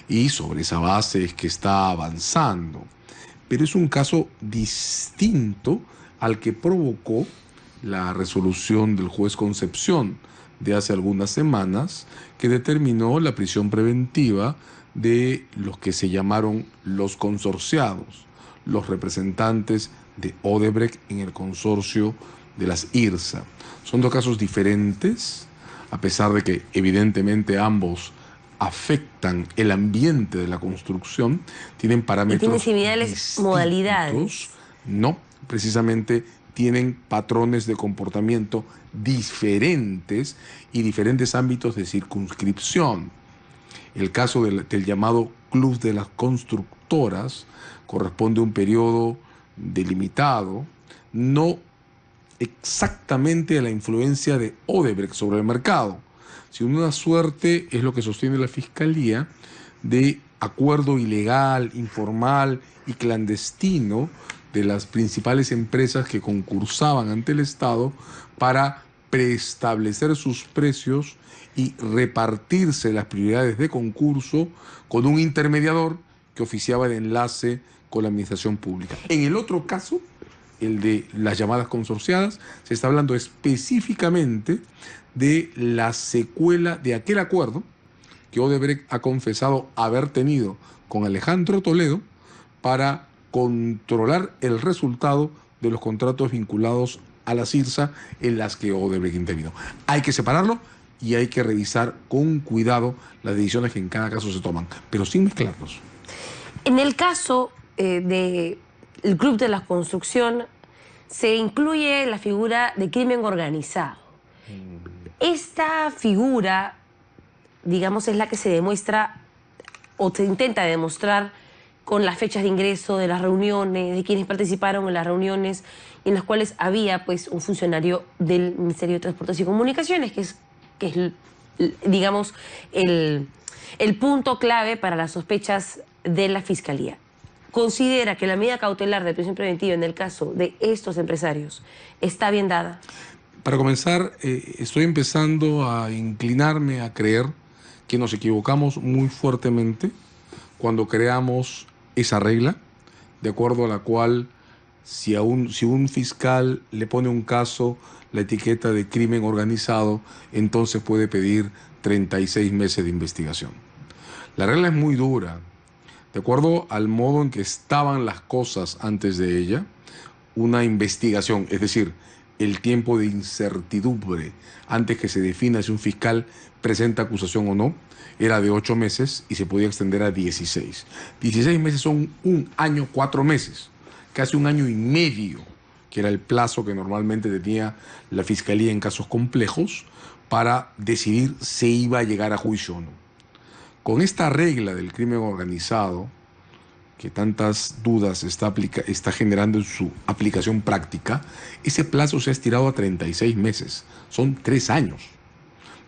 [SPEAKER 3] y sobre esa base es que está avanzando. Pero es un caso distinto al que provocó la resolución del juez Concepción de hace algunas semanas, que determinó la prisión preventiva de los que se llamaron los consorciados, los representantes de Odebrecht en el consorcio de las IRSA. Son dos casos diferentes, a pesar de que evidentemente ambos afectan el ambiente de la construcción, tienen parámetros
[SPEAKER 1] ¿Y tienen similares
[SPEAKER 3] distintos.
[SPEAKER 1] modalidades?
[SPEAKER 3] No, precisamente tienen patrones de comportamiento diferentes y diferentes ámbitos de circunscripción. El caso del llamado Club de las Constructoras corresponde a un periodo delimitado, no exactamente a la influencia de Odebrecht sobre el mercado, sino una suerte, es lo que sostiene la Fiscalía, de acuerdo ilegal, informal y clandestino de las principales empresas que concursaban ante el Estado para preestablecer sus precios y repartirse las prioridades de concurso con un intermediador que oficiaba de enlace con la administración pública. En el otro caso, el de las llamadas consorciadas, se está hablando específicamente de la secuela de aquel acuerdo que Odebrecht ha confesado haber tenido con Alejandro Toledo para controlar el resultado de los contratos vinculados a la CIRSA en las que Odebrecht intervino. Hay que separarlo y hay que revisar con cuidado las decisiones que en cada caso se toman, pero sin mezclarlos.
[SPEAKER 1] En el caso del Club de la Construcción se incluye la figura de crimen organizado. Esta figura, digamos, es la que se demuestra o se intenta demostrar con las fechas de ingreso de las reuniones, de quienes participaron en las reuniones en las cuales había pues un funcionario del Ministerio de Transportes y Comunicaciones, que es digamos, el punto clave para las sospechas de la Fiscalía. ¿Considera que la medida cautelar de prisión preventiva en el caso de estos empresarios está bien dada?
[SPEAKER 3] Para comenzar, estoy empezando a inclinarme a creer que nos equivocamos muy fuertemente cuando creamos esa regla, de acuerdo a la cual si un fiscal le pone un caso la etiqueta de crimen organizado, entonces puede pedir 36 meses de investigación. La regla es muy dura. De acuerdo al modo en que estaban las cosas antes de ella, una investigación, es decir, el tiempo de incertidumbre antes que se defina si un fiscal presenta acusación o no, era de 8 meses y se podía extender a 16. 16 meses son 1 año, 4 meses, casi 1 año y medio, que era el plazo que normalmente tenía la Fiscalía en casos complejos para decidir si iba a llegar a juicio o no. Con esta regla del crimen organizado, que tantas dudas está generando en su aplicación práctica, ese plazo se ha estirado a 36 meses, son 3 años.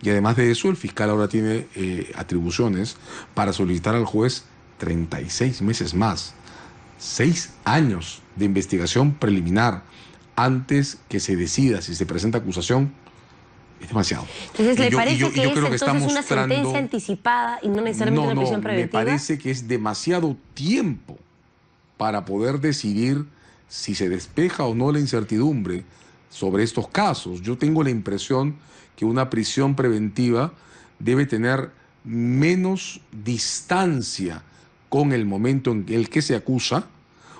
[SPEAKER 3] Y además de eso, el fiscal ahora tiene atribuciones para solicitar al juez 36 meses más. 6 años de investigación preliminar antes que se decida si se presenta acusación es demasiado.
[SPEAKER 1] Entonces, ¿le parece que es entonces una sentencia anticipada y no necesariamente una prisión preventiva?
[SPEAKER 3] Me parece que es demasiado tiempo para poder decidir si se despeja o no la incertidumbre sobre estos casos. Yo tengo la impresión que una prisión preventiva debe tener menos distancia con el momento en el que se acusa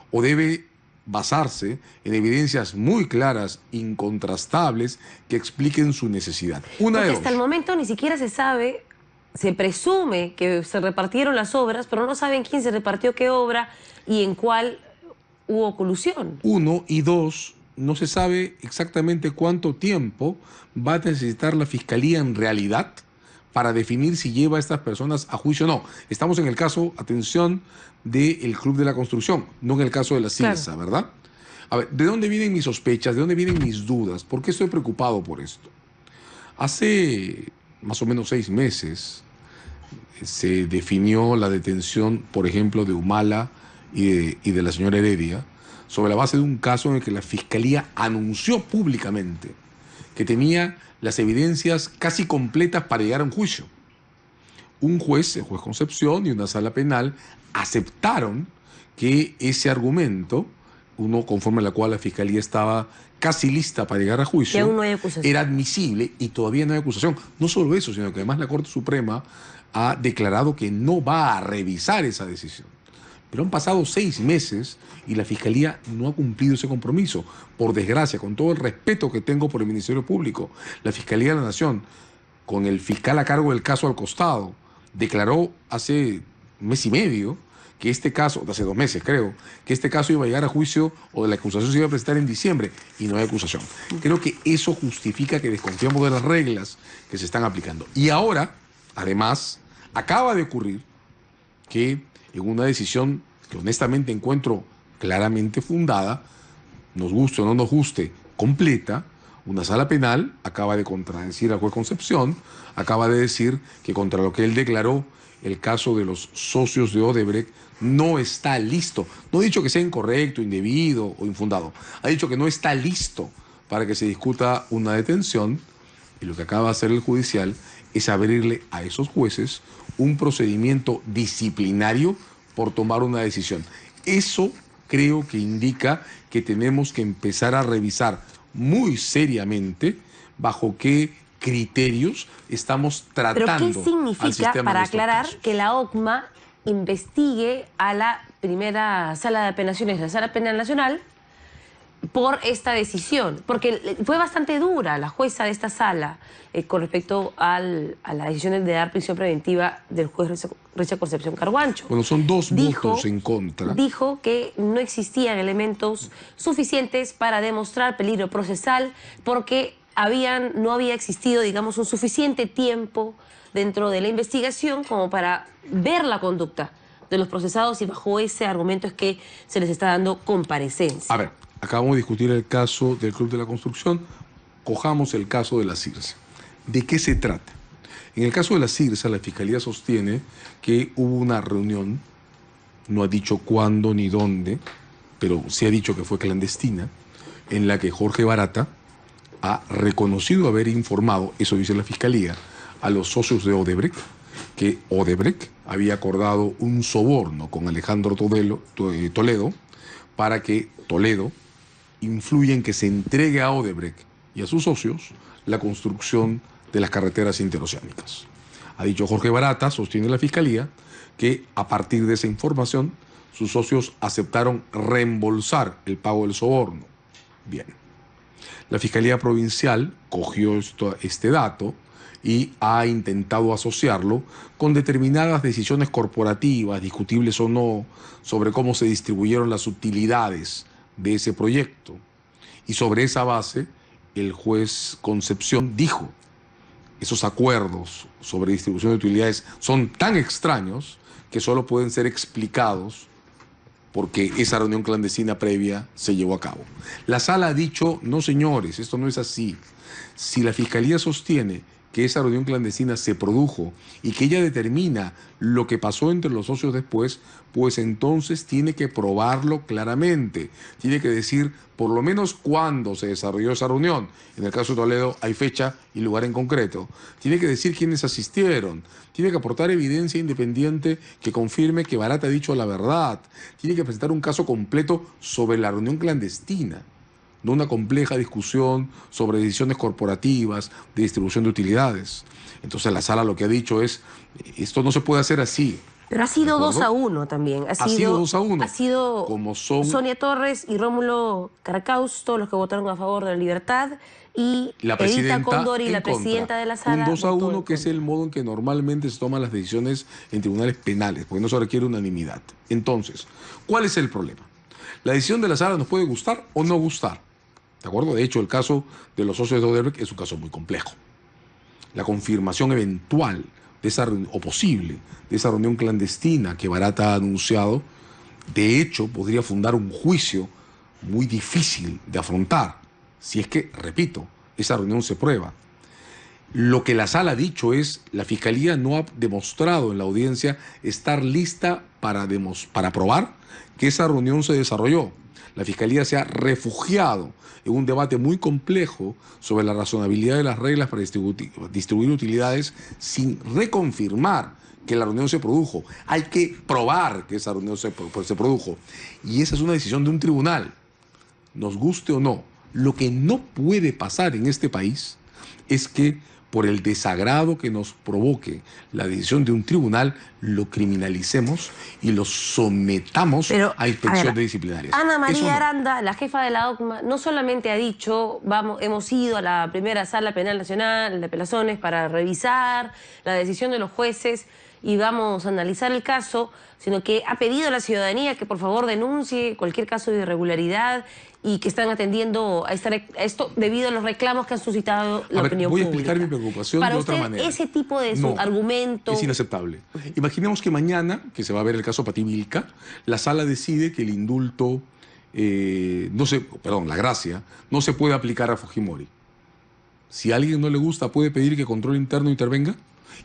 [SPEAKER 3] o debe basarse en evidencias muy claras, incontrastables, que expliquen su necesidad.
[SPEAKER 1] Porque hasta el momento ni siquiera se sabe se presume que se repartieron las obras, pero no saben quién se repartió qué obra y en cuál hubo colusión.
[SPEAKER 3] Uno, y dos, no se sabe exactamente cuánto tiempo va a necesitar la Fiscalía en realidad para definir si lleva a estas personas a juicio o no. Estamos en el caso, atención, del Club de la Construcción, no en el caso de la CIRSA, claro, ¿verdad? A ver, ¿de dónde vienen mis sospechas? ¿De dónde vienen mis dudas? ¿Por qué estoy preocupado por esto? Hace más o menos 6 meses se definió la detención, por ejemplo, de Humala y de la señora Heredia, sobre la base de un caso en el que la Fiscalía anunció públicamente que tenía las evidencias casi completas para llegar a un juicio. Un juez, el juez Concepción, y una sala penal aceptaron que ese argumento, uno conforme a la cual la Fiscalía estaba casi lista para llegar a juicio,
[SPEAKER 1] que aún no hay acusación,
[SPEAKER 3] era admisible y todavía no hay acusación. No solo eso, sino que además la Corte Suprema ha declarado que no va a revisar esa decisión. Pero han pasado 6 meses y la Fiscalía no ha cumplido ese compromiso. Por desgracia, con todo el respeto que tengo por el Ministerio Público, la Fiscalía de la Nación, con el fiscal a cargo del caso al costado, declaró hace 1 mes y medio que este caso, hace 2 meses creo, que este caso iba a llegar a juicio o la acusación se iba a presentar en diciembre y no hay acusación. Creo que eso justifica que desconfiamos de las reglas que se están aplicando. Y ahora, además, acaba de ocurrir que en una decisión que honestamente encuentro claramente fundada, nos guste o no nos guste, completa, una sala penal acaba de contradecir al juez Concepción, acaba de decir que contra lo que él declaró, el caso de los socios de Odebrecht no está listo. No ha dicho que sea incorrecto, indebido o infundado. Ha dicho que no está listo para que se discuta una detención, y lo que acaba de hacer el judicial es abrirle a esos jueces un procedimiento disciplinario por tomar una decisión. Eso creo que indica que tenemos que empezar a revisar muy seriamente bajo qué criterios estamos tratando.
[SPEAKER 1] ¿Pero qué significa, para aclarar, que la OCMA investigue a la primera sala de apelaciones, la Sala Penal Nacional, por esta decisión? Porque fue bastante dura la jueza de esta sala con respecto a la decisión de dar prisión preventiva del juez Recha Concepción Carguancho.
[SPEAKER 3] Bueno, son 2 votos en contra.
[SPEAKER 1] Dijo que no existían elementos suficientes para demostrar peligro procesal porque no había existido, digamos, un suficiente tiempo dentro de la investigación como para ver la conducta de los procesados, y bajo ese argumento es que se les está dando comparecencia.
[SPEAKER 3] A ver, acabamos de discutir el caso del Club de la Construcción, cojamos el caso de la CIRSA. ¿De qué se trata? En el caso de la CIRSA, la Fiscalía sostiene que hubo una reunión, no ha dicho cuándo ni dónde, pero sí ha dicho que fue clandestina, en la que Jorge Barata ha reconocido haber informado, eso dice la Fiscalía, a los socios de Odebrecht, que Odebrecht había acordado un soborno con Alejandro Toledo para que Toledo influya en que se entregue a Odebrecht y a sus socios la construcción de las carreteras interoceánicas. Ha dicho Jorge Barata, sostiene la Fiscalía, que a partir de esa información sus socios aceptaron reembolsar el pago del soborno. Bien. La Fiscalía Provincial cogió este dato y ha intentado asociarlo con determinadas decisiones corporativas, discutibles o no, sobre cómo se distribuyeron las utilidades de ese proyecto. Y sobre esa base, el juez Concepción dijo: esos acuerdos sobre distribución de utilidades son tan extraños que solo pueden ser explicados porque esa reunión clandestina previa se llevó a cabo. La sala ha dicho: no, señores, esto no es así. Si la Fiscalía sostiene que esa reunión clandestina se produjo y que ella determina lo que pasó entre los socios después, pues entonces tiene que probarlo claramente. Tiene que decir por lo menos cuándo se desarrolló esa reunión. En el caso de Toledo hay fecha y lugar en concreto. Tiene que decir quiénes asistieron. Tiene que aportar evidencia independiente que confirme que Barata ha dicho la verdad. Tiene que presentar un caso completo sobre la reunión clandestina, no una compleja discusión sobre decisiones corporativas de distribución de utilidades. Entonces la sala lo que ha dicho es: esto no se puede hacer así.
[SPEAKER 1] Pero ha sido
[SPEAKER 3] ¿De acuerdo?
[SPEAKER 1] 2-1 también.
[SPEAKER 3] Ha sido 2-1.
[SPEAKER 1] Ha sido
[SPEAKER 3] Como son
[SPEAKER 1] Sonia Torres y Rómulo Caracaus, todos los que votaron a favor de la libertad, y
[SPEAKER 3] la
[SPEAKER 1] Edita
[SPEAKER 3] presidenta
[SPEAKER 1] Condori,
[SPEAKER 3] en
[SPEAKER 1] la
[SPEAKER 3] contra.
[SPEAKER 1] presidenta de la
[SPEAKER 3] Un
[SPEAKER 1] sala,
[SPEAKER 3] 2-1 que es el modo en que normalmente se toman las decisiones en tribunales penales, porque no se requiere unanimidad. Entonces, ¿cuál es el problema? La decisión de la sala nos puede gustar o no gustar. ¿De acuerdo? De hecho, el caso de los socios de Odebrecht es un caso muy complejo. La confirmación eventual de esa o posible de esa reunión clandestina que Barata ha anunciado, de hecho, podría fundar un juicio muy difícil de afrontar, si es que, repito, esa reunión se prueba. Lo que la sala ha dicho es, la Fiscalía no ha demostrado en la audiencia estar lista para probar que esa reunión se desarrolló. La Fiscalía se ha refugiado en un debate muy complejo sobre la razonabilidad de las reglas para distribuir utilidades sin reconfirmar que la reunión se produjo. Hay que probar que esa reunión se produjo. Y esa es una decisión de un tribunal, nos guste o no. Lo que no puede pasar en este país es que por el desagrado que nos provoque la decisión de un tribunal, lo criminalicemos y lo sometamos a inspecciones disciplinarias.
[SPEAKER 1] Ana María
[SPEAKER 3] no.
[SPEAKER 1] Aranda, la jefa de la DOCMA, no solamente ha dicho, hemos ido a la primera sala penal nacional de apelaciones para revisar la decisión de los jueces y vamos a analizar el caso, sino que ha pedido a la ciudadanía que por favor denuncie cualquier caso de irregularidad y que están atendiendo a esto debido a los reclamos que han suscitado la opinión pública.
[SPEAKER 3] Voy a explicar mi preocupación de otra manera.
[SPEAKER 1] Ese tipo de argumento
[SPEAKER 3] es inaceptable. Imaginemos que mañana, que se va a ver el caso Patí Vilca, la sala decide que el indulto, la gracia, no se puede aplicar a Fujimori. Si a alguien no le gusta, ¿puede pedir que control interno intervenga?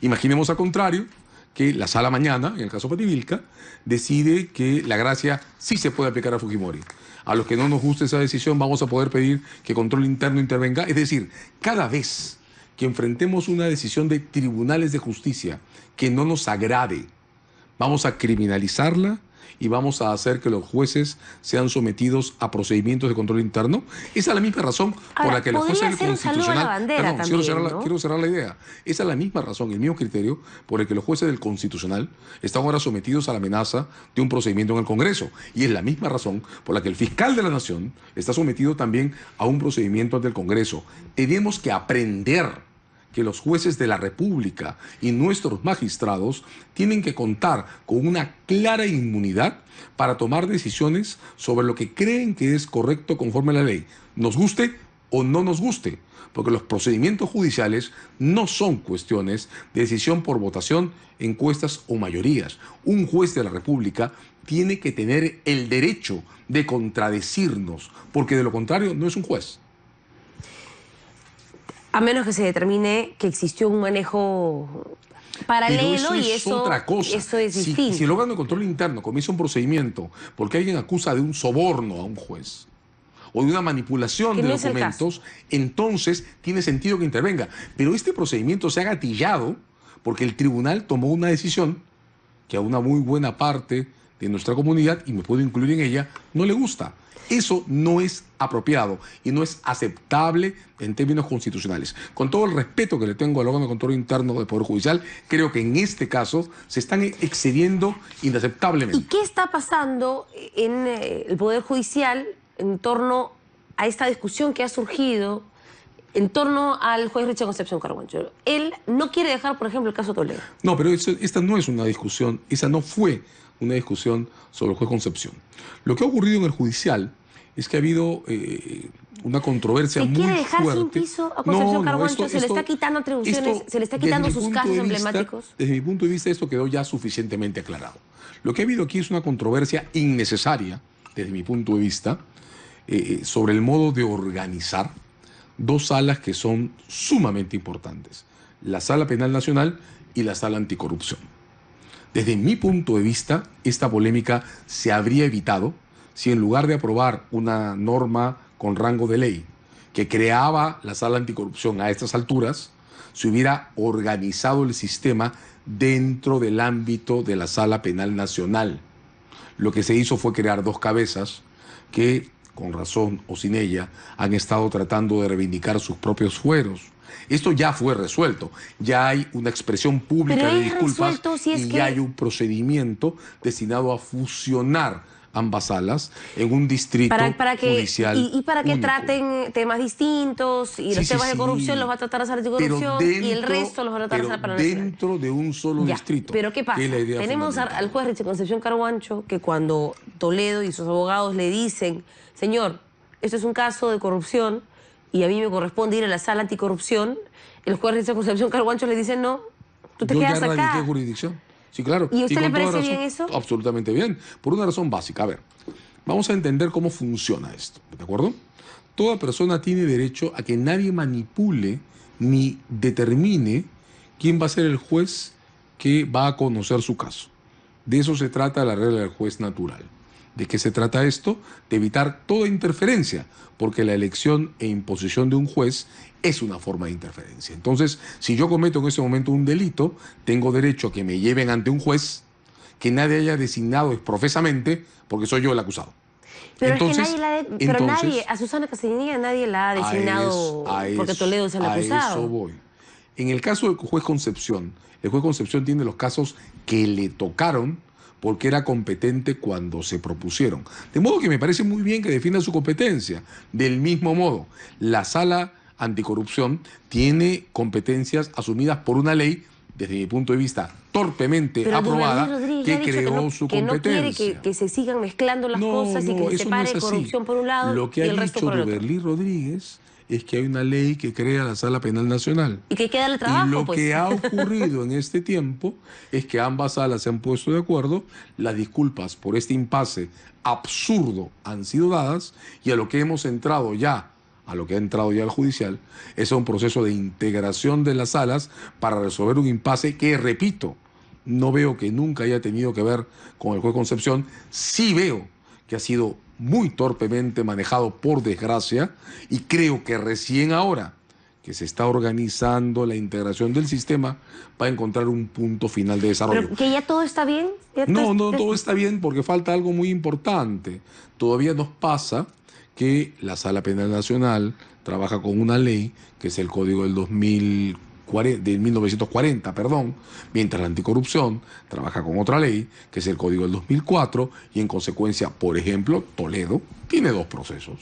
[SPEAKER 3] Imaginemos al contrario, que la sala mañana, en el caso Patí Vilca, decide que la gracia sí se puede aplicar a Fujimori. A los que no nos guste esa decisión vamos a poder pedir que control interno intervenga. Es decir, cada vez que enfrentemos una decisión de tribunales de justicia que no nos agrade, vamos a criminalizarla y vamos a hacer que los jueces sean sometidos a procedimientos de control interno. Esa es la misma razón por la que los jueces del Constitucional... Quiero cerrar la idea. Esa es la misma razón, el mismo criterio por el que los jueces del Constitucional están ahora sometidos a la amenaza de un procedimiento en el Congreso. Y es la misma razón por la que el fiscal de la Nación está sometido también a un procedimiento ante el Congreso. Tenemos que aprender que los jueces de la República y nuestros magistrados tienen que contar con una clara inmunidad para tomar decisiones sobre lo que creen que es correcto conforme a la ley, nos guste o no nos guste, porque los procedimientos judiciales no son cuestiones de decisión por votación, encuestas o mayorías. Un juez de la República tiene que tener el derecho de contradecirnos, porque de lo contrario no es un juez.
[SPEAKER 1] A menos que se determine que existió un manejo paralelo y eso es otra cosa. Eso es distinto.
[SPEAKER 3] Si el órgano de control interno comienza un procedimiento porque alguien acusa de un soborno a un juez o de una manipulación de documentos, entonces tiene sentido que intervenga. Pero este procedimiento se ha gatillado porque el tribunal tomó una decisión que a una muy buena parte de nuestra comunidad, y me puedo incluir en ella, no le gusta. Eso no es apropiado y no es aceptable en términos constitucionales. Con todo el respeto que le tengo al órgano de control interno del Poder Judicial, creo que en este caso se están excediendo inaceptablemente.
[SPEAKER 1] ¿Y qué está pasando en el Poder Judicial en torno a esta discusión que ha surgido en torno al juez Richard Concepción Carhuancho? Él no quiere dejar, por ejemplo, el caso Toledo.
[SPEAKER 3] No, pero esta no es una discusión, esa no fue una discusión sobre el juez Concepción. Lo que ha ocurrido en el judicial es que ha habido una controversia muy fuerte.
[SPEAKER 1] ¿Se quiere dejar sin piso a Concepción Carhuancho? ¿Se le está quitando atribuciones? ¿Se le está quitando sus casos emblemáticos?
[SPEAKER 3] Desde mi punto de vista, esto quedó ya suficientemente aclarado. Lo que ha habido aquí es una controversia innecesaria, desde mi punto de vista, sobre el modo de organizar dos salas que son sumamente importantes: la Sala Penal Nacional y la Sala Anticorrupción. Desde mi punto de vista, esta polémica se habría evitado si en lugar de aprobar una norma con rango de ley que creaba la Sala Anticorrupción a estas alturas, se hubiera organizado el sistema dentro del ámbito de la Sala Penal Nacional. Lo que se hizo fue crear dos cabezas que con razón o sin ella, han estado tratando de reivindicar sus propios fueros. Esto ya fue resuelto, ya hay una expresión pública de disculpas y ya hay un procedimiento destinado a fusionar ambas salas en un distrito judicial
[SPEAKER 1] y para que
[SPEAKER 3] único.
[SPEAKER 1] traten temas distintos y los temas de corrupción los va a tratar la sala anticorrupción y el resto los va a tratar la sala penal nacional.
[SPEAKER 3] Dentro de un solo distrito.
[SPEAKER 1] Pero ¿qué pasa? Tenemos al juez Richard Concepción Carhuancho que cuando Toledo y sus abogados le dicen, señor, esto es un caso de corrupción y a mí me corresponde ir a la sala anticorrupción, el juez Richard Concepción Carhuancho le dice, no, tú te quedas acá.
[SPEAKER 3] Yo ya radiqué jurisdicción. Sí, claro.
[SPEAKER 1] ¿Y a usted le parece
[SPEAKER 3] razón,
[SPEAKER 1] bien eso?
[SPEAKER 3] Absolutamente bien. Por una razón básica. A ver, vamos a entender cómo funciona esto. ¿De acuerdo? Toda persona tiene derecho a que nadie manipule ni determine quién va a ser el juez que va a conocer su caso. De eso se trata la regla del juez natural. ¿De qué se trata esto? De evitar toda interferencia, porque la elección e imposición de un juez es una forma de interferencia. Entonces, si yo cometo en ese momento un delito, tengo derecho a que me lleven ante un juez que nadie haya designado profesamente, porque soy yo el acusado.
[SPEAKER 1] Pero
[SPEAKER 3] entonces,
[SPEAKER 1] es que nadie, a Susana Castellanía nadie la ha designado porque Toledo es el acusado.
[SPEAKER 3] A eso voy. En el caso del juez Concepción, el juez Concepción tiene los casos que le tocaron porque era competente cuando se propusieron. De modo que me parece muy bien que defienda su competencia. Del mismo modo, la sala anticorrupción tiene competencias asumidas por una ley, desde mi punto de vista, torpemente aprobada, que creó su competencia.
[SPEAKER 1] No quiere que se sigan mezclando las cosas y que se separe corrupción por un lado
[SPEAKER 3] Lo que
[SPEAKER 1] y el resto por el otro.
[SPEAKER 3] Lo que ha dicho Duberly Rodríguez es que hay una ley que crea la Sala Penal Nacional.
[SPEAKER 1] Y que queda el trabajo,
[SPEAKER 3] y lo que ha ocurrido en este tiempo es que ambas salas se han puesto de acuerdo, las disculpas por este impasse absurdo han sido dadas y a lo que hemos entrado ya, el judicial, es un proceso de integración de las salas para resolver un impasse que, repito, no veo que nunca haya tenido que ver con el juez Concepción, sí veo que ha sido muy torpemente manejado por desgracia y creo que recién ahora que se está organizando la integración del sistema va a encontrar un punto final de desarrollo.
[SPEAKER 1] ¿Pero que ya todo está bien?
[SPEAKER 3] No, todo está bien porque falta algo muy importante. Todavía nos pasa que la Sala Penal Nacional trabaja con una ley que es el Código del 1940, mientras la anticorrupción trabaja con otra ley, que es el Código del 2004, y en consecuencia, por ejemplo, Toledo tiene dos procesos.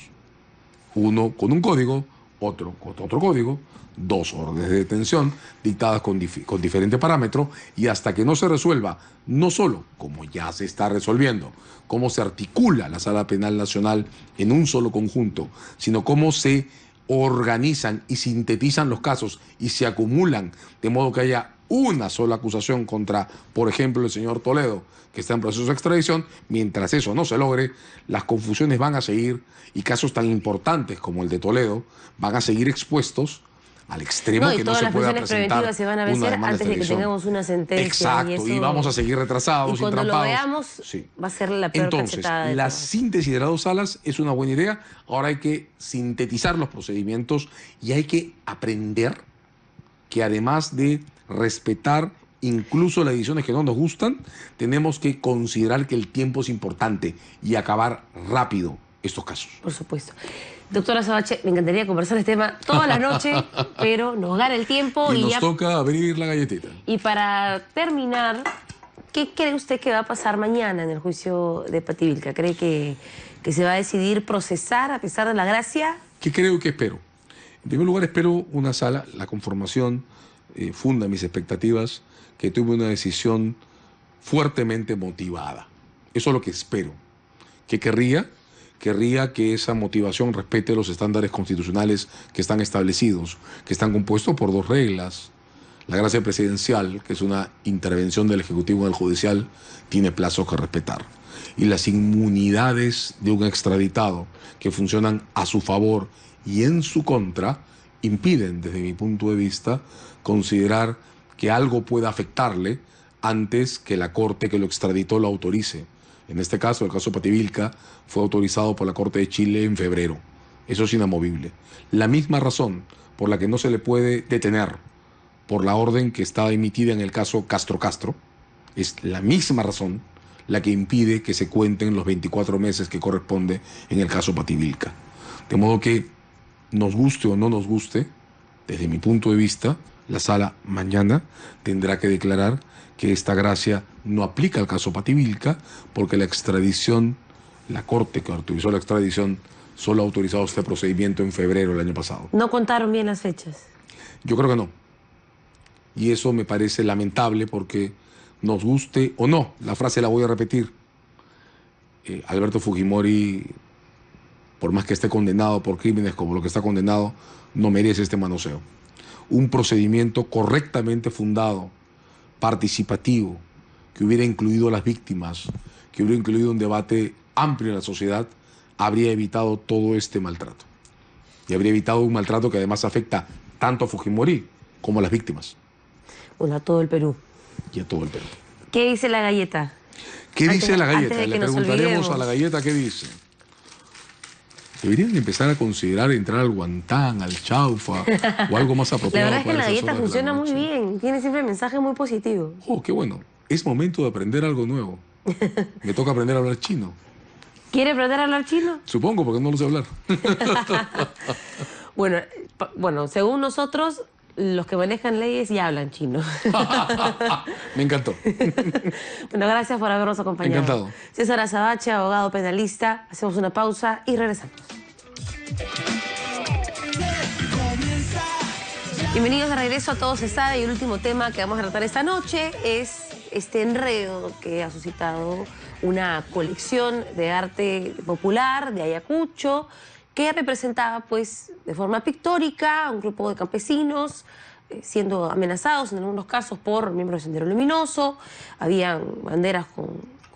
[SPEAKER 3] Uno con un código, otro con otro código, dos órdenes de detención dictadas con diferente parámetro, y hasta que no se resuelva, no solo, como ya se está resolviendo, cómo se articula la Sala Penal Nacional en un solo conjunto, sino cómo se organizan y sintetizan los casos y se acumulan de modo que haya una sola acusación contra, por ejemplo, el señor Toledo, que está en proceso de extradición. Mientras eso no se logre, las confusiones van a seguir y casos tan importantes como el de Toledo van a seguir expuestos al extremo que no se pueda presentar
[SPEAKER 1] se van a vencer antes de que tengamos una sentencia.
[SPEAKER 3] Exacto, y vamos a seguir retrasados,
[SPEAKER 1] y cuando lo veamos, va a ser la peor cachetada de
[SPEAKER 3] la
[SPEAKER 1] todas.
[SPEAKER 3] síntesis de las dos salas es una buena idea. Ahora hay que sintetizar los procedimientos y hay que aprender que además de respetar incluso las decisiones que no nos gustan, tenemos que considerar que el tiempo es importante y acabar rápido estos casos.
[SPEAKER 1] Por supuesto. Doctora Sabache, me encantaría conversar este tema toda la noche, pero nos gana el tiempo.
[SPEAKER 3] Y nos toca abrir la galletita.
[SPEAKER 1] Y para terminar, ¿qué cree usted que va a pasar mañana en el juicio de Pativilca? ¿Cree que se va a decidir procesar a pesar de la gracia?
[SPEAKER 3] ¿Qué creo que espero? En primer lugar, espero una sala, la conformación funda mis expectativas, que tuve una decisión fuertemente motivada. Eso es lo que espero. ¿Qué querría? Querría que esa motivación respete los estándares constitucionales que están establecidos, que están compuestos por dos reglas. La gracia presidencial, que es una intervención del Ejecutivo en el Judicial, tiene plazos que respetar. Y las inmunidades de un extraditado, que funcionan a su favor y en su contra, impiden, desde mi punto de vista, considerar que algo pueda afectarle antes que la Corte que lo extraditó lo autorice. En este caso, el caso Pativilca, fue autorizado por la Corte de Chile en febrero. Eso es inamovible. La misma razón por la que no se le puede detener por la orden que está emitida en el caso Castro Castro, es la misma razón la que impide que se cuenten los 24 meses que corresponde en el caso Pativilca. De modo que, nos guste o no nos guste, desde mi punto de vista, la sala mañana tendrá que declarar que esta gracia no aplica al caso Pativilca porque la extradición, la corte que autorizó la extradición, solo ha autorizado este procedimiento en febrero del año pasado.
[SPEAKER 1] ¿No contaron bien las fechas?
[SPEAKER 3] Yo creo que no. Y eso me parece lamentable porque, nos guste o no, la frase la voy a repetir, Alberto Fujimori, por más que esté condenado por crímenes como lo que está condenado, no merece este manoseo. Un procedimiento correctamente fundado, participativo, que hubiera incluido a las víctimas, que hubiera incluido un debate amplio en la sociedad, habría evitado todo este maltrato. Y habría evitado un maltrato que además afecta tanto a Fujimori como a las víctimas.
[SPEAKER 1] Bueno, a todo el Perú.
[SPEAKER 3] Y a todo el Perú.
[SPEAKER 1] ¿Qué dice la galleta?
[SPEAKER 3] ¿Qué dice la galleta?
[SPEAKER 1] Antes de
[SPEAKER 3] Le
[SPEAKER 1] que nos
[SPEAKER 3] preguntaremos
[SPEAKER 1] olvidemos.
[SPEAKER 3] a la galleta qué dice. Deberían empezar a considerar entrar al Guantán, al Chaufa o algo más
[SPEAKER 1] La
[SPEAKER 3] apropiado.
[SPEAKER 1] verdad es que
[SPEAKER 3] para
[SPEAKER 1] la
[SPEAKER 3] esas
[SPEAKER 1] galleta
[SPEAKER 3] horas de la
[SPEAKER 1] funciona muy
[SPEAKER 3] noche.
[SPEAKER 1] bien. Tiene siempre mensajes muy positivos.
[SPEAKER 3] Oh, qué bueno. Es momento de aprender algo nuevo. Me toca aprender a hablar chino.
[SPEAKER 1] ¿Quiere aprender a hablar chino?
[SPEAKER 3] Supongo, porque no lo sé hablar.
[SPEAKER 1] Bueno, según nosotros, los que manejan leyes ya hablan chino.
[SPEAKER 3] Me encantó.
[SPEAKER 1] Bueno, gracias por habernos acompañado.
[SPEAKER 3] Encantado.
[SPEAKER 1] César Azabache, abogado penalista. Hacemos una pausa y regresamos. Bienvenidos de regreso a Todo se sabe, y el último tema que vamos a tratar esta noche es este enredo que ha suscitado una colección de arte popular de Ayacucho que representaba, pues, de forma pictórica a un grupo de campesinos siendo amenazados en algunos casos por miembros de Sendero Luminoso. Habían banderas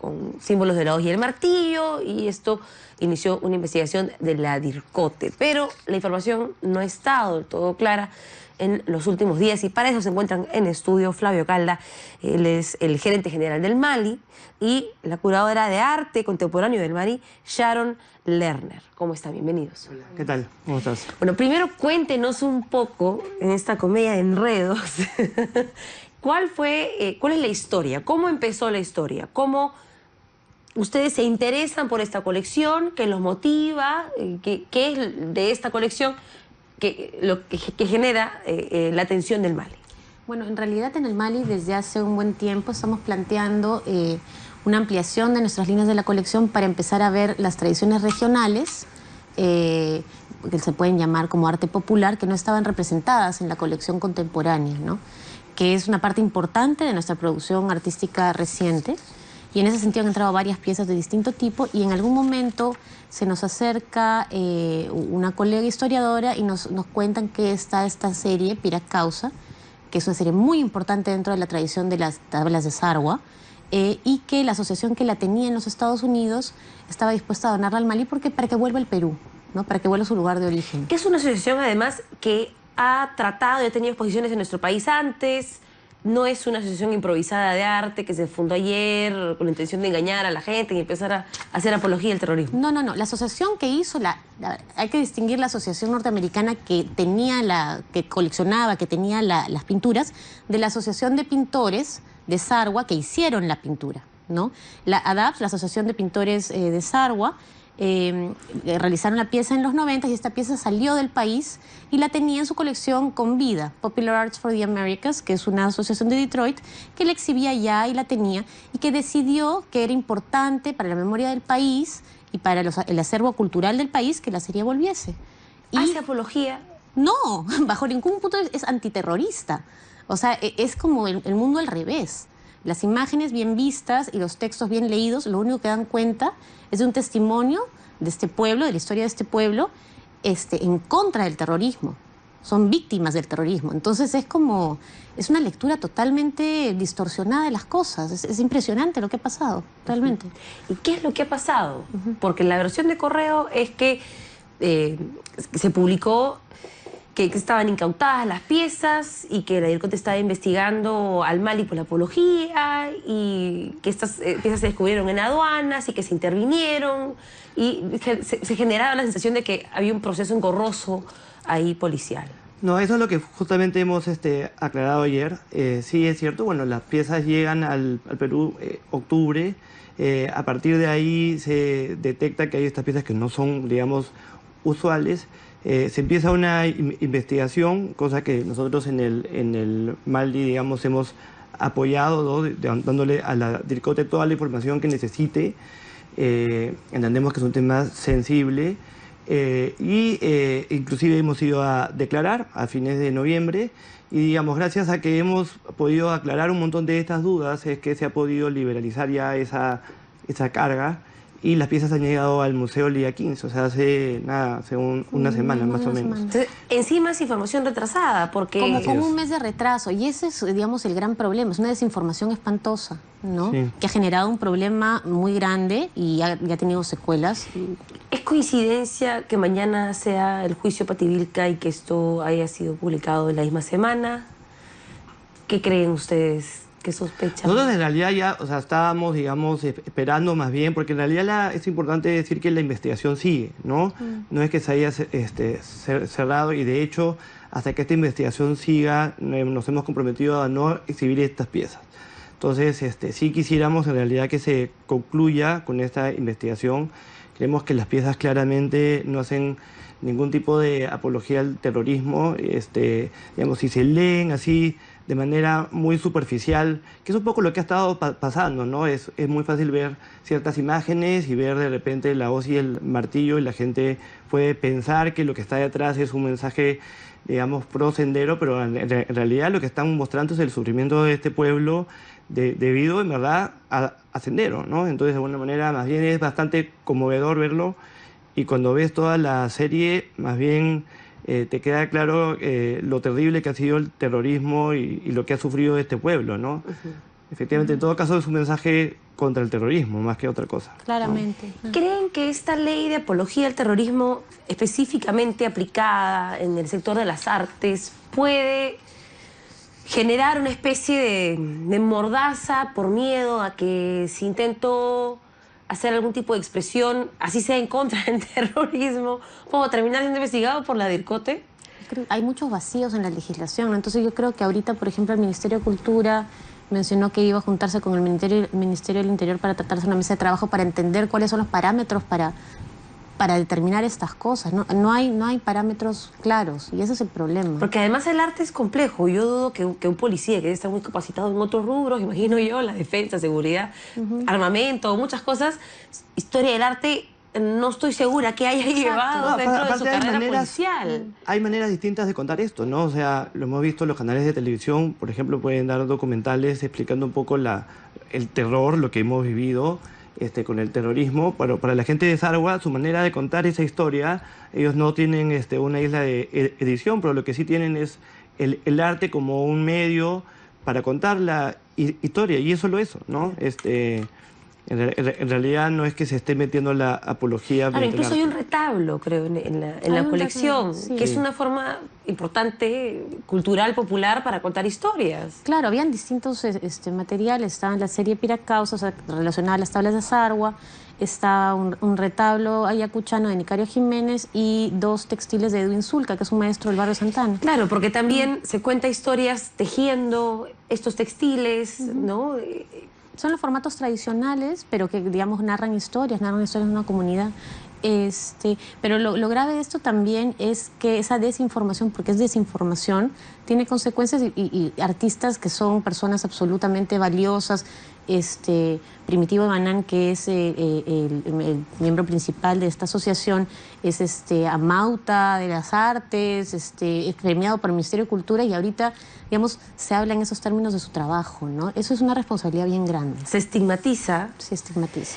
[SPEAKER 1] con símbolos de la hoz y el martillo, y esto inició una investigación de la DIRCOTE. Pero la información no ha estado del todo clara en los últimos días, y para eso se encuentran en estudio Flavio Calda. Él es el gerente general del MALI, y la curadora de arte contemporáneo del MALI, Sharon Lerner. ¿Cómo están? Bienvenidos.
[SPEAKER 4] Hola, ¿qué tal? ¿Cómo estás?
[SPEAKER 1] Bueno, primero cuéntenos un poco, en esta comedia de enredos, cuál es la historia, cómo empezó la historia, cómo ustedes se interesan por esta colección, qué los motiva, qué es de esta colección que genera la atención del MALI.
[SPEAKER 5] Bueno, en realidad en el MALI desde hace un buen tiempo estamos planteando una ampliación de nuestras líneas de la colección para empezar a ver las tradiciones regionales, que se pueden llamar como arte popular, que no estaban representadas en la colección contemporánea, ¿no? Que es una parte importante de nuestra producción artística reciente. Y en ese sentido han entrado varias piezas de distinto tipo, y en algún momento se nos acerca una colega historiadora y nos cuentan que está esta serie, Piracausa, que es una serie muy importante dentro de la tradición de las tablas de Sarwa, y que la asociación que la tenía en los Estados Unidos estaba dispuesta a donarla al MALI para que vuelva al Perú, ¿no? Para que vuelva a su lugar de origen.
[SPEAKER 1] Que es una asociación, además, que ha tratado y ha tenido exposiciones en nuestro país antes. No es una asociación improvisada de arte que se fundó ayer con la intención de engañar a la gente y empezar a hacer apología del terrorismo.
[SPEAKER 5] No. La asociación que hizo, hay que distinguir la asociación norteamericana que coleccionaba, que tenía las pinturas, de la asociación de pintores de Sarwa que hicieron la pintura, ¿no? La ADAPS, la Asociación de Pintores de Sarwa, realizaron la pieza en los 90, y esta pieza salió del país y la tenía en su colección con vida, Popular Arts for the Americas, que es una asociación de Detroit que la exhibía ya y la tenía, y que decidió que era importante para la memoria del país y para el acervo cultural del país que la serie volviese. Y
[SPEAKER 1] ¿Hace apología?
[SPEAKER 5] no, bajo ningún punto es antiterrorista. O sea, es como el mundo al revés. Las imágenes bien vistas y los textos bien leídos, lo único que dan cuenta es de un testimonio de este pueblo, de la historia de este pueblo, en contra del terrorismo. Son víctimas del terrorismo. Entonces es una lectura totalmente distorsionada de las cosas. Es impresionante lo que ha pasado, realmente.
[SPEAKER 1] ¿Y qué es lo que ha pasado? Porque la versión de correo es que se publicó que estaban incautadas las piezas y que la DIRCOTE estaba investigando al MALI por la apología, y que estas piezas se descubrieron en aduanas y que se intervinieron, y se generaba la sensación de que había un proceso engorroso ahí policial.
[SPEAKER 4] No, eso es lo que justamente hemos aclarado ayer. Sí, es cierto, bueno, las piezas llegan al Perú octubre. A partir de ahí se detecta que hay estas piezas que no son, digamos, usuales. Se empieza una investigación, cosa que nosotros en el MALDI, digamos, hemos apoyado, ¿no? Dándole a la DIRCOTE toda la información que necesite. Entendemos que es un tema sensible. Inclusive hemos ido a declarar a fines de noviembre y digamos gracias a que hemos podido aclarar un montón de estas dudas es que se ha podido liberalizar ya esa carga y las piezas han llegado al Museo el día 15, o sea, hace una semana más o menos.
[SPEAKER 1] Entonces, encima es información retrasada, porque...
[SPEAKER 5] Como un mes de retraso, y ese es, digamos, el gran problema, es una desinformación espantosa, ¿no?
[SPEAKER 4] Sí.
[SPEAKER 5] Que ha generado un problema muy grande y ha tenido secuelas.
[SPEAKER 1] ¿Es coincidencia que mañana sea el juicio Pativilca y que esto haya sido publicado en la misma semana? ¿Qué creen ustedes? ¿Qué sospechan?
[SPEAKER 4] Nosotros en realidad ya, o sea, estábamos, digamos, esperando más bien, porque en realidad es importante decir que la investigación sigue, ¿no? No es que se haya cerrado y de hecho, hasta que esta investigación siga, nos hemos comprometido a no exhibir estas piezas. Entonces, sí quisiéramos en realidad que se concluya con esta investigación. Creemos que las piezas claramente no hacen ningún tipo de apología al terrorismo. Digamos, si se leen así de manera muy superficial, que es un poco lo que ha estado pasando, ¿no? Es muy fácil ver ciertas imágenes y ver de repente la hoz y el martillo y la gente puede pensar que lo que está detrás es un mensaje, digamos, pro Sendero, pero en realidad lo que están mostrando es el sufrimiento de este pueblo debido, en verdad, a Sendero, ¿no? Entonces, de alguna manera, más bien es bastante conmovedor verlo y cuando ves toda la serie, más bien te queda claro lo terrible que ha sido el terrorismo y lo que ha sufrido este pueblo, ¿no? Efectivamente, en todo caso es un mensaje contra el terrorismo, más que otra cosa.
[SPEAKER 5] Claramente.
[SPEAKER 1] ¿Creen que esta ley de apología al terrorismo, específicamente aplicada en el sector de las artes, puede generar una especie de mordaza por miedo a que si intento hacer algún tipo de expresión, así sea en contra del terrorismo, puedo terminar siendo investigado por la DIRCOTE?
[SPEAKER 5] Hay muchos vacíos en la legislación, ¿no? Entonces yo creo que ahorita, por ejemplo, el Ministerio de Cultura mencionó que iba a juntarse con el Ministerio del Interior para tratar de una mesa de trabajo para entender cuáles son los parámetros para determinar estas cosas. No hay parámetros claros y ese es el problema.
[SPEAKER 1] Porque además el arte es complejo. Yo dudo que un policía que debe estar muy capacitado en otros rubros, imagino yo, la defensa, seguridad, armamento, muchas cosas, historia del arte, no estoy segura que haya llevado
[SPEAKER 4] No,
[SPEAKER 1] dentro de su
[SPEAKER 4] aparte
[SPEAKER 1] carrera policial.
[SPEAKER 4] hay maneras distintas de contar esto, ¿no? O sea, lo hemos visto en los canales de televisión, por ejemplo, pueden dar documentales explicando un poco el terror, lo que hemos vivido con el terrorismo. Pero para la gente de Sarwa, su manera de contar esa historia, ellos no tienen una isla de edición, pero lo que sí tienen es el arte como un medio para contar la historia, y es solo eso, ¿no? En realidad no es que se esté metiendo la apología.
[SPEAKER 1] Claro, incluso hay un retablo, creo, en la colección,
[SPEAKER 5] sí.
[SPEAKER 1] que es una forma importante, cultural, popular, para contar historias.
[SPEAKER 5] Claro, habían distintos materiales, estaba en la serie Piracausa, o sea, relacionada a las tablas de Sarwa, está un retablo ayacuchano de Nicario Jiménez y 2 textiles de Edwin Zulca, que es un maestro del barrio Santana.
[SPEAKER 1] Claro, porque también se cuenta historias tejiendo estos textiles, ¿no?
[SPEAKER 5] Son los formatos tradicionales, pero que, digamos, narran historias de una comunidad. Pero lo grave de esto también es que esa desinformación, porque es desinformación, tiene consecuencias y artistas que son personas absolutamente valiosas. Primitivo Banán, que es el miembro principal de esta asociación, es amauta de las artes, es premiado por el Ministerio de Cultura y ahorita, digamos, se habla en esos términos de su trabajo, ¿no? Eso es una responsabilidad bien grande.
[SPEAKER 1] Se estigmatiza.
[SPEAKER 5] Se estigmatiza.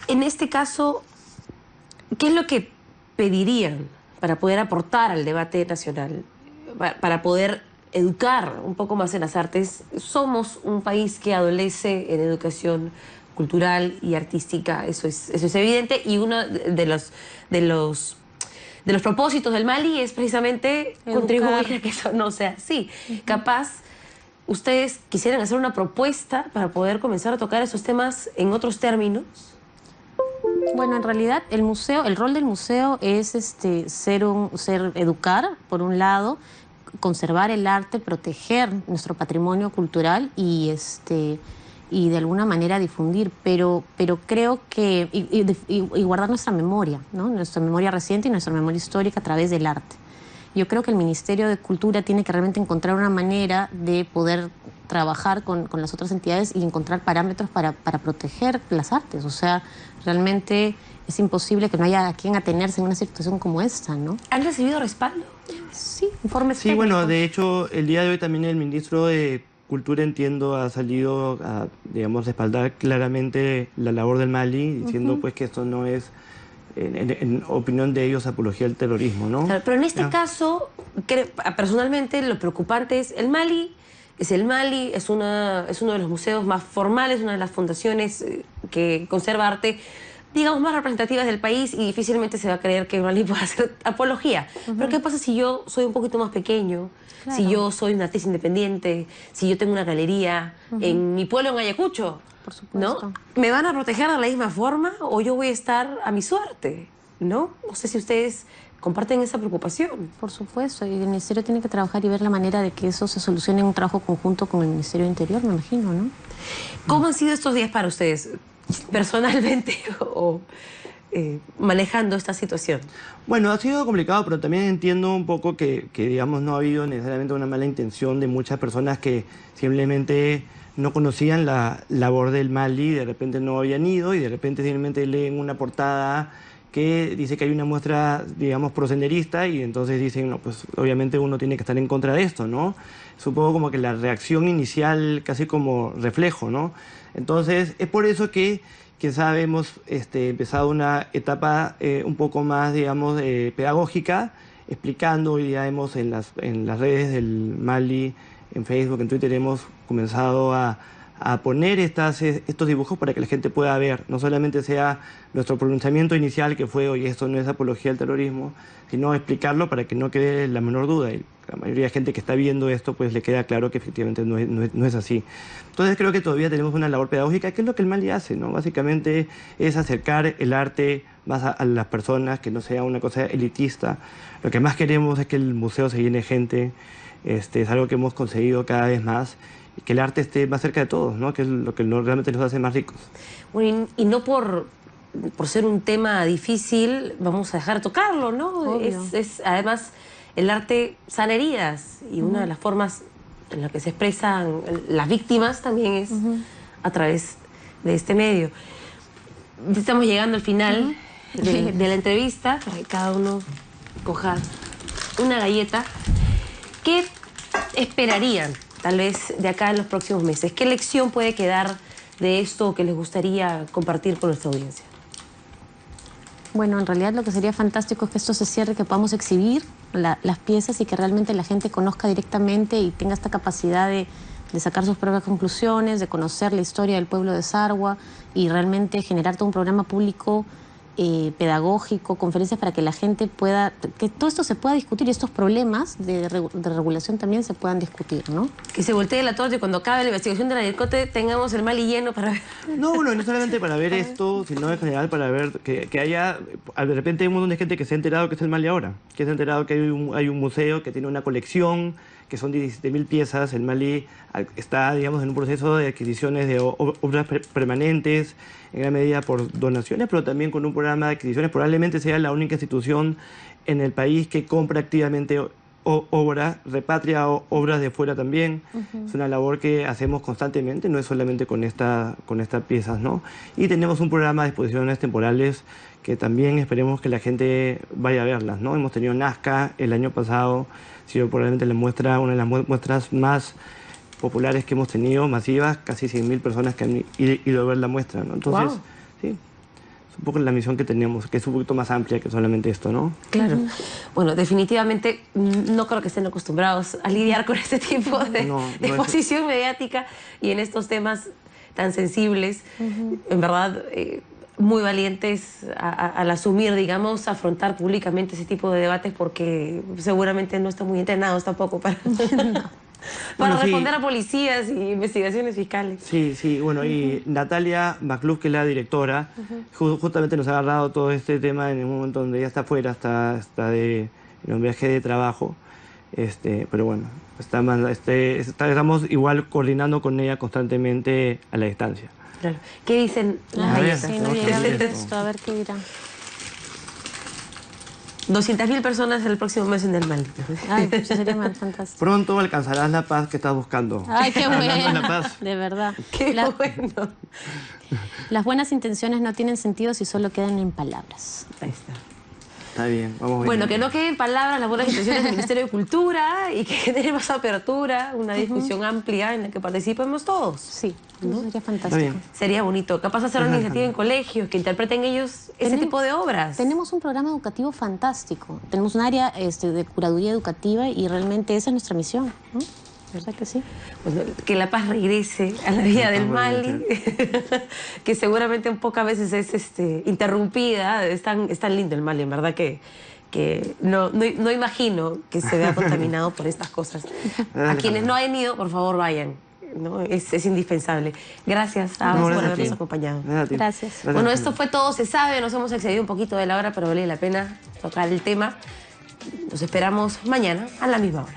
[SPEAKER 1] En este caso, ¿qué es lo que pedirían para poder aportar al debate nacional, para poder educar un poco más en las artes? Somos un país que adolece en educación cultural y artística, eso es evidente, y uno de los propósitos del MALDI es precisamente contribuir a que eso no sea así. Capaz, ustedes quisieran hacer una propuesta para poder comenzar a tocar esos temas en otros términos.
[SPEAKER 5] Bueno, en realidad el rol del museo es educar, por un lado, conservar el arte, proteger nuestro patrimonio cultural y de alguna manera difundir, pero creo que y guardar nuestra memoria, ¿no? Nuestra memoria reciente y nuestra memoria histórica a través del arte. Yo creo que el Ministerio de Cultura tiene que realmente encontrar una manera de poder trabajar con las otras entidades y encontrar parámetros para proteger las artes. O sea, realmente es imposible que no haya a quien atenerse en una situación como esta, ¿no?
[SPEAKER 1] ¿Han recibido respaldo?
[SPEAKER 5] Sí, informes
[SPEAKER 4] Sí, bueno,
[SPEAKER 5] técnicos.
[SPEAKER 4] de hecho, el día de hoy también el ministro de Cultura, entiendo, ha salido a, digamos, respaldar claramente la labor del Mali, diciendo pues que esto no es, en opinión de ellos, apología al terrorismo, ¿no?
[SPEAKER 1] Claro, pero en este
[SPEAKER 4] Ya.
[SPEAKER 1] caso, personalmente lo preocupante es el Mali. Es uno de los museos más formales, una de las fundaciones que conserva arte, digamos, más representativas del país, y difícilmente se va a creer que el Mali pueda hacer apología. Pero ¿qué pasa si yo soy un poquito más pequeño?
[SPEAKER 5] Claro.
[SPEAKER 1] Si yo soy un artista independiente, si yo tengo una galería en mi pueblo, en Ayacucho,
[SPEAKER 5] Por supuesto.
[SPEAKER 1] ¿no? ¿Me van a proteger de la misma forma o yo voy a estar a mi suerte? ¿No? No sé si ustedes comparten esa preocupación.
[SPEAKER 5] Por supuesto, y el Ministerio tiene que trabajar y ver la manera de que eso se solucione en un trabajo conjunto con el Ministerio de Interior, me imagino, ¿no?
[SPEAKER 1] ¿Cómo han sido estos días para ustedes, personalmente, o manejando esta situación?
[SPEAKER 4] Bueno, ha sido complicado, pero también entiendo un poco que, digamos, no ha habido necesariamente una mala intención de muchas personas que simplemente no conocían la labor del Mali, de repente no habían ido y de repente simplemente leen una portada que dice que hay una muestra, digamos, prosenderista, y entonces dicen, no, pues obviamente uno tiene que estar en contra de esto, ¿no? Es un poco como que la reacción inicial, casi como reflejo, ¿no? Entonces, es por eso que quizá hemos empezado una etapa un poco más, digamos, pedagógica, explicando. Hoy día hemos en las redes del Mali, en Facebook, en Twitter, hemos comenzado a poner estos dibujos para que la gente pueda ver, no solamente sea nuestro pronunciamiento inicial, que fue, oye, esto no es apología al terrorismo, sino explicarlo para que no quede la menor duda. Y la mayoría de gente que está viendo esto, pues le queda claro que efectivamente no es así. Entonces creo que todavía tenemos una labor pedagógica, que es lo que el Mali hace, ¿no? Básicamente es acercar el arte más a las personas, que no sea una cosa elitista. Lo que más queremos es que el museo se llene de gente, es algo que hemos conseguido cada vez más, y que el arte esté más cerca de todos, ¿no? Que es lo que realmente nos hace más ricos.
[SPEAKER 1] Bueno, y no por ser un tema difícil vamos a dejar de tocarlo, ¿no?
[SPEAKER 5] Obvio.
[SPEAKER 1] Además, el arte sana heridas, y una de las formas en la que se expresan las víctimas también es a través de este medio. Estamos llegando al final de la entrevista, para que cada uno coja una galleta. ¿Qué esperarían, tal vez, de acá en los próximos meses? ¿Qué lección puede quedar de esto que les gustaría compartir con nuestra audiencia?
[SPEAKER 5] Bueno, en realidad lo que sería fantástico es que esto se cierre, que podamos exhibir las piezas y que realmente la gente conozca directamente y tenga esta capacidad de sacar sus propias conclusiones, de conocer la historia del pueblo de Sarwa y realmente generar todo un programa público pedagógico, conferencias para que la gente pueda, que todo esto se pueda discutir y estos problemas de regulación también se puedan discutir, ¿no?
[SPEAKER 1] Que se voltee la torta y cuando acabe la investigación de la DIRCOTE tengamos el Mali lleno para ver.
[SPEAKER 4] No, bueno, no solamente para ver esto, sino en general para ver que haya, de repente hay un montón de gente que se ha enterado que es el Mali ahora, que se ha enterado que hay un museo que tiene una colección, que son 17.000 piezas. El Mali está, digamos, en un proceso de adquisiciones de obras permanentes, en gran medida por donaciones, pero también con un programa de adquisiciones. Probablemente sea la única institución en el país que compra activamente obras, repatria obras de fuera también. Es una labor que hacemos constantemente, no es solamente con estas piezas, ¿no? Y tenemos un programa de exposiciones temporales que también esperemos que la gente vaya a verlas, ¿no? Hemos tenido Nazca el año pasado, ha sido probablemente una de las muestras más populares que hemos tenido, masivas, casi 100.000 personas que han ido a ver la muestra, ¿no? Entonces,
[SPEAKER 1] Wow.
[SPEAKER 4] sí, es un poco la misión que tenemos, que es un poquito más amplia que solamente esto, ¿no?
[SPEAKER 1] Claro. Bueno, definitivamente no creo que estén acostumbrados a lidiar con este tipo de
[SPEAKER 4] No, no es-
[SPEAKER 1] exposición mediática y en estos temas tan sensibles. En verdad, muy valientes al asumir, digamos, afrontar públicamente ese tipo de debates, porque seguramente no están muy entrenados tampoco para... Para
[SPEAKER 4] Bueno, sí.
[SPEAKER 1] responder a policías y investigaciones fiscales.
[SPEAKER 4] Sí, sí, bueno, y Natalia Macluf, que es la directora, justamente nos ha agarrado todo este tema en un momento donde ella está afuera, está en un viaje de trabajo, pero bueno, estamos igual coordinando con ella constantemente a la distancia.
[SPEAKER 1] Claro. ¿Qué dicen las
[SPEAKER 4] A ver,
[SPEAKER 1] galletas?
[SPEAKER 5] Sí, no
[SPEAKER 4] Vamos a
[SPEAKER 5] llega
[SPEAKER 4] ver
[SPEAKER 5] el
[SPEAKER 4] esto.
[SPEAKER 5] texto, a ver qué dirán.
[SPEAKER 1] 200.000 personas el próximo mes en el Mali.
[SPEAKER 5] Ay, pues sería más fantástico.
[SPEAKER 4] Pronto alcanzarás la paz que estás buscando.
[SPEAKER 5] Ay, qué
[SPEAKER 4] Hablando de
[SPEAKER 5] bueno.
[SPEAKER 4] la paz.
[SPEAKER 5] De verdad.
[SPEAKER 1] Qué
[SPEAKER 5] La-
[SPEAKER 1] bueno.
[SPEAKER 5] Las buenas intenciones no tienen sentido si solo quedan en palabras.
[SPEAKER 1] Ahí está.
[SPEAKER 4] Está bien, vamos bien.
[SPEAKER 1] Bueno, que no queden palabras las buenas intenciones del Ministerio de Cultura y que genere más apertura, una discusión amplia en la que participemos todos.
[SPEAKER 5] Sí, eso sería
[SPEAKER 4] Está
[SPEAKER 5] fantástico.
[SPEAKER 4] bien.
[SPEAKER 1] Sería bonito. Capaz hacer una iniciativa en colegios, que interpreten ellos ese
[SPEAKER 5] Tenemos-
[SPEAKER 1] tipo de obras.
[SPEAKER 5] Tenemos un programa educativo fantástico. Tenemos un área de curaduría educativa y realmente esa es nuestra misión, ¿no? ¿Verdad que sí?
[SPEAKER 1] Bueno, que la paz regrese a la vida del Mali, que seguramente en pocas veces es interrumpida. Es tan lindo el Mali, en verdad que no imagino que se vea contaminado por estas cosas. A quienes no hayan ido, por favor, vayan. ¿No? Es indispensable. Gracias a
[SPEAKER 4] No,
[SPEAKER 1] vos por
[SPEAKER 4] gracias a
[SPEAKER 1] habernos
[SPEAKER 4] ti.
[SPEAKER 1] acompañado.
[SPEAKER 4] Gracias a ti.
[SPEAKER 5] Gracias.
[SPEAKER 1] Bueno, esto fue Todo se sabe. Nos hemos excedido un poquito de la hora, pero vale la pena tocar el tema. Nos esperamos mañana a la misma hora.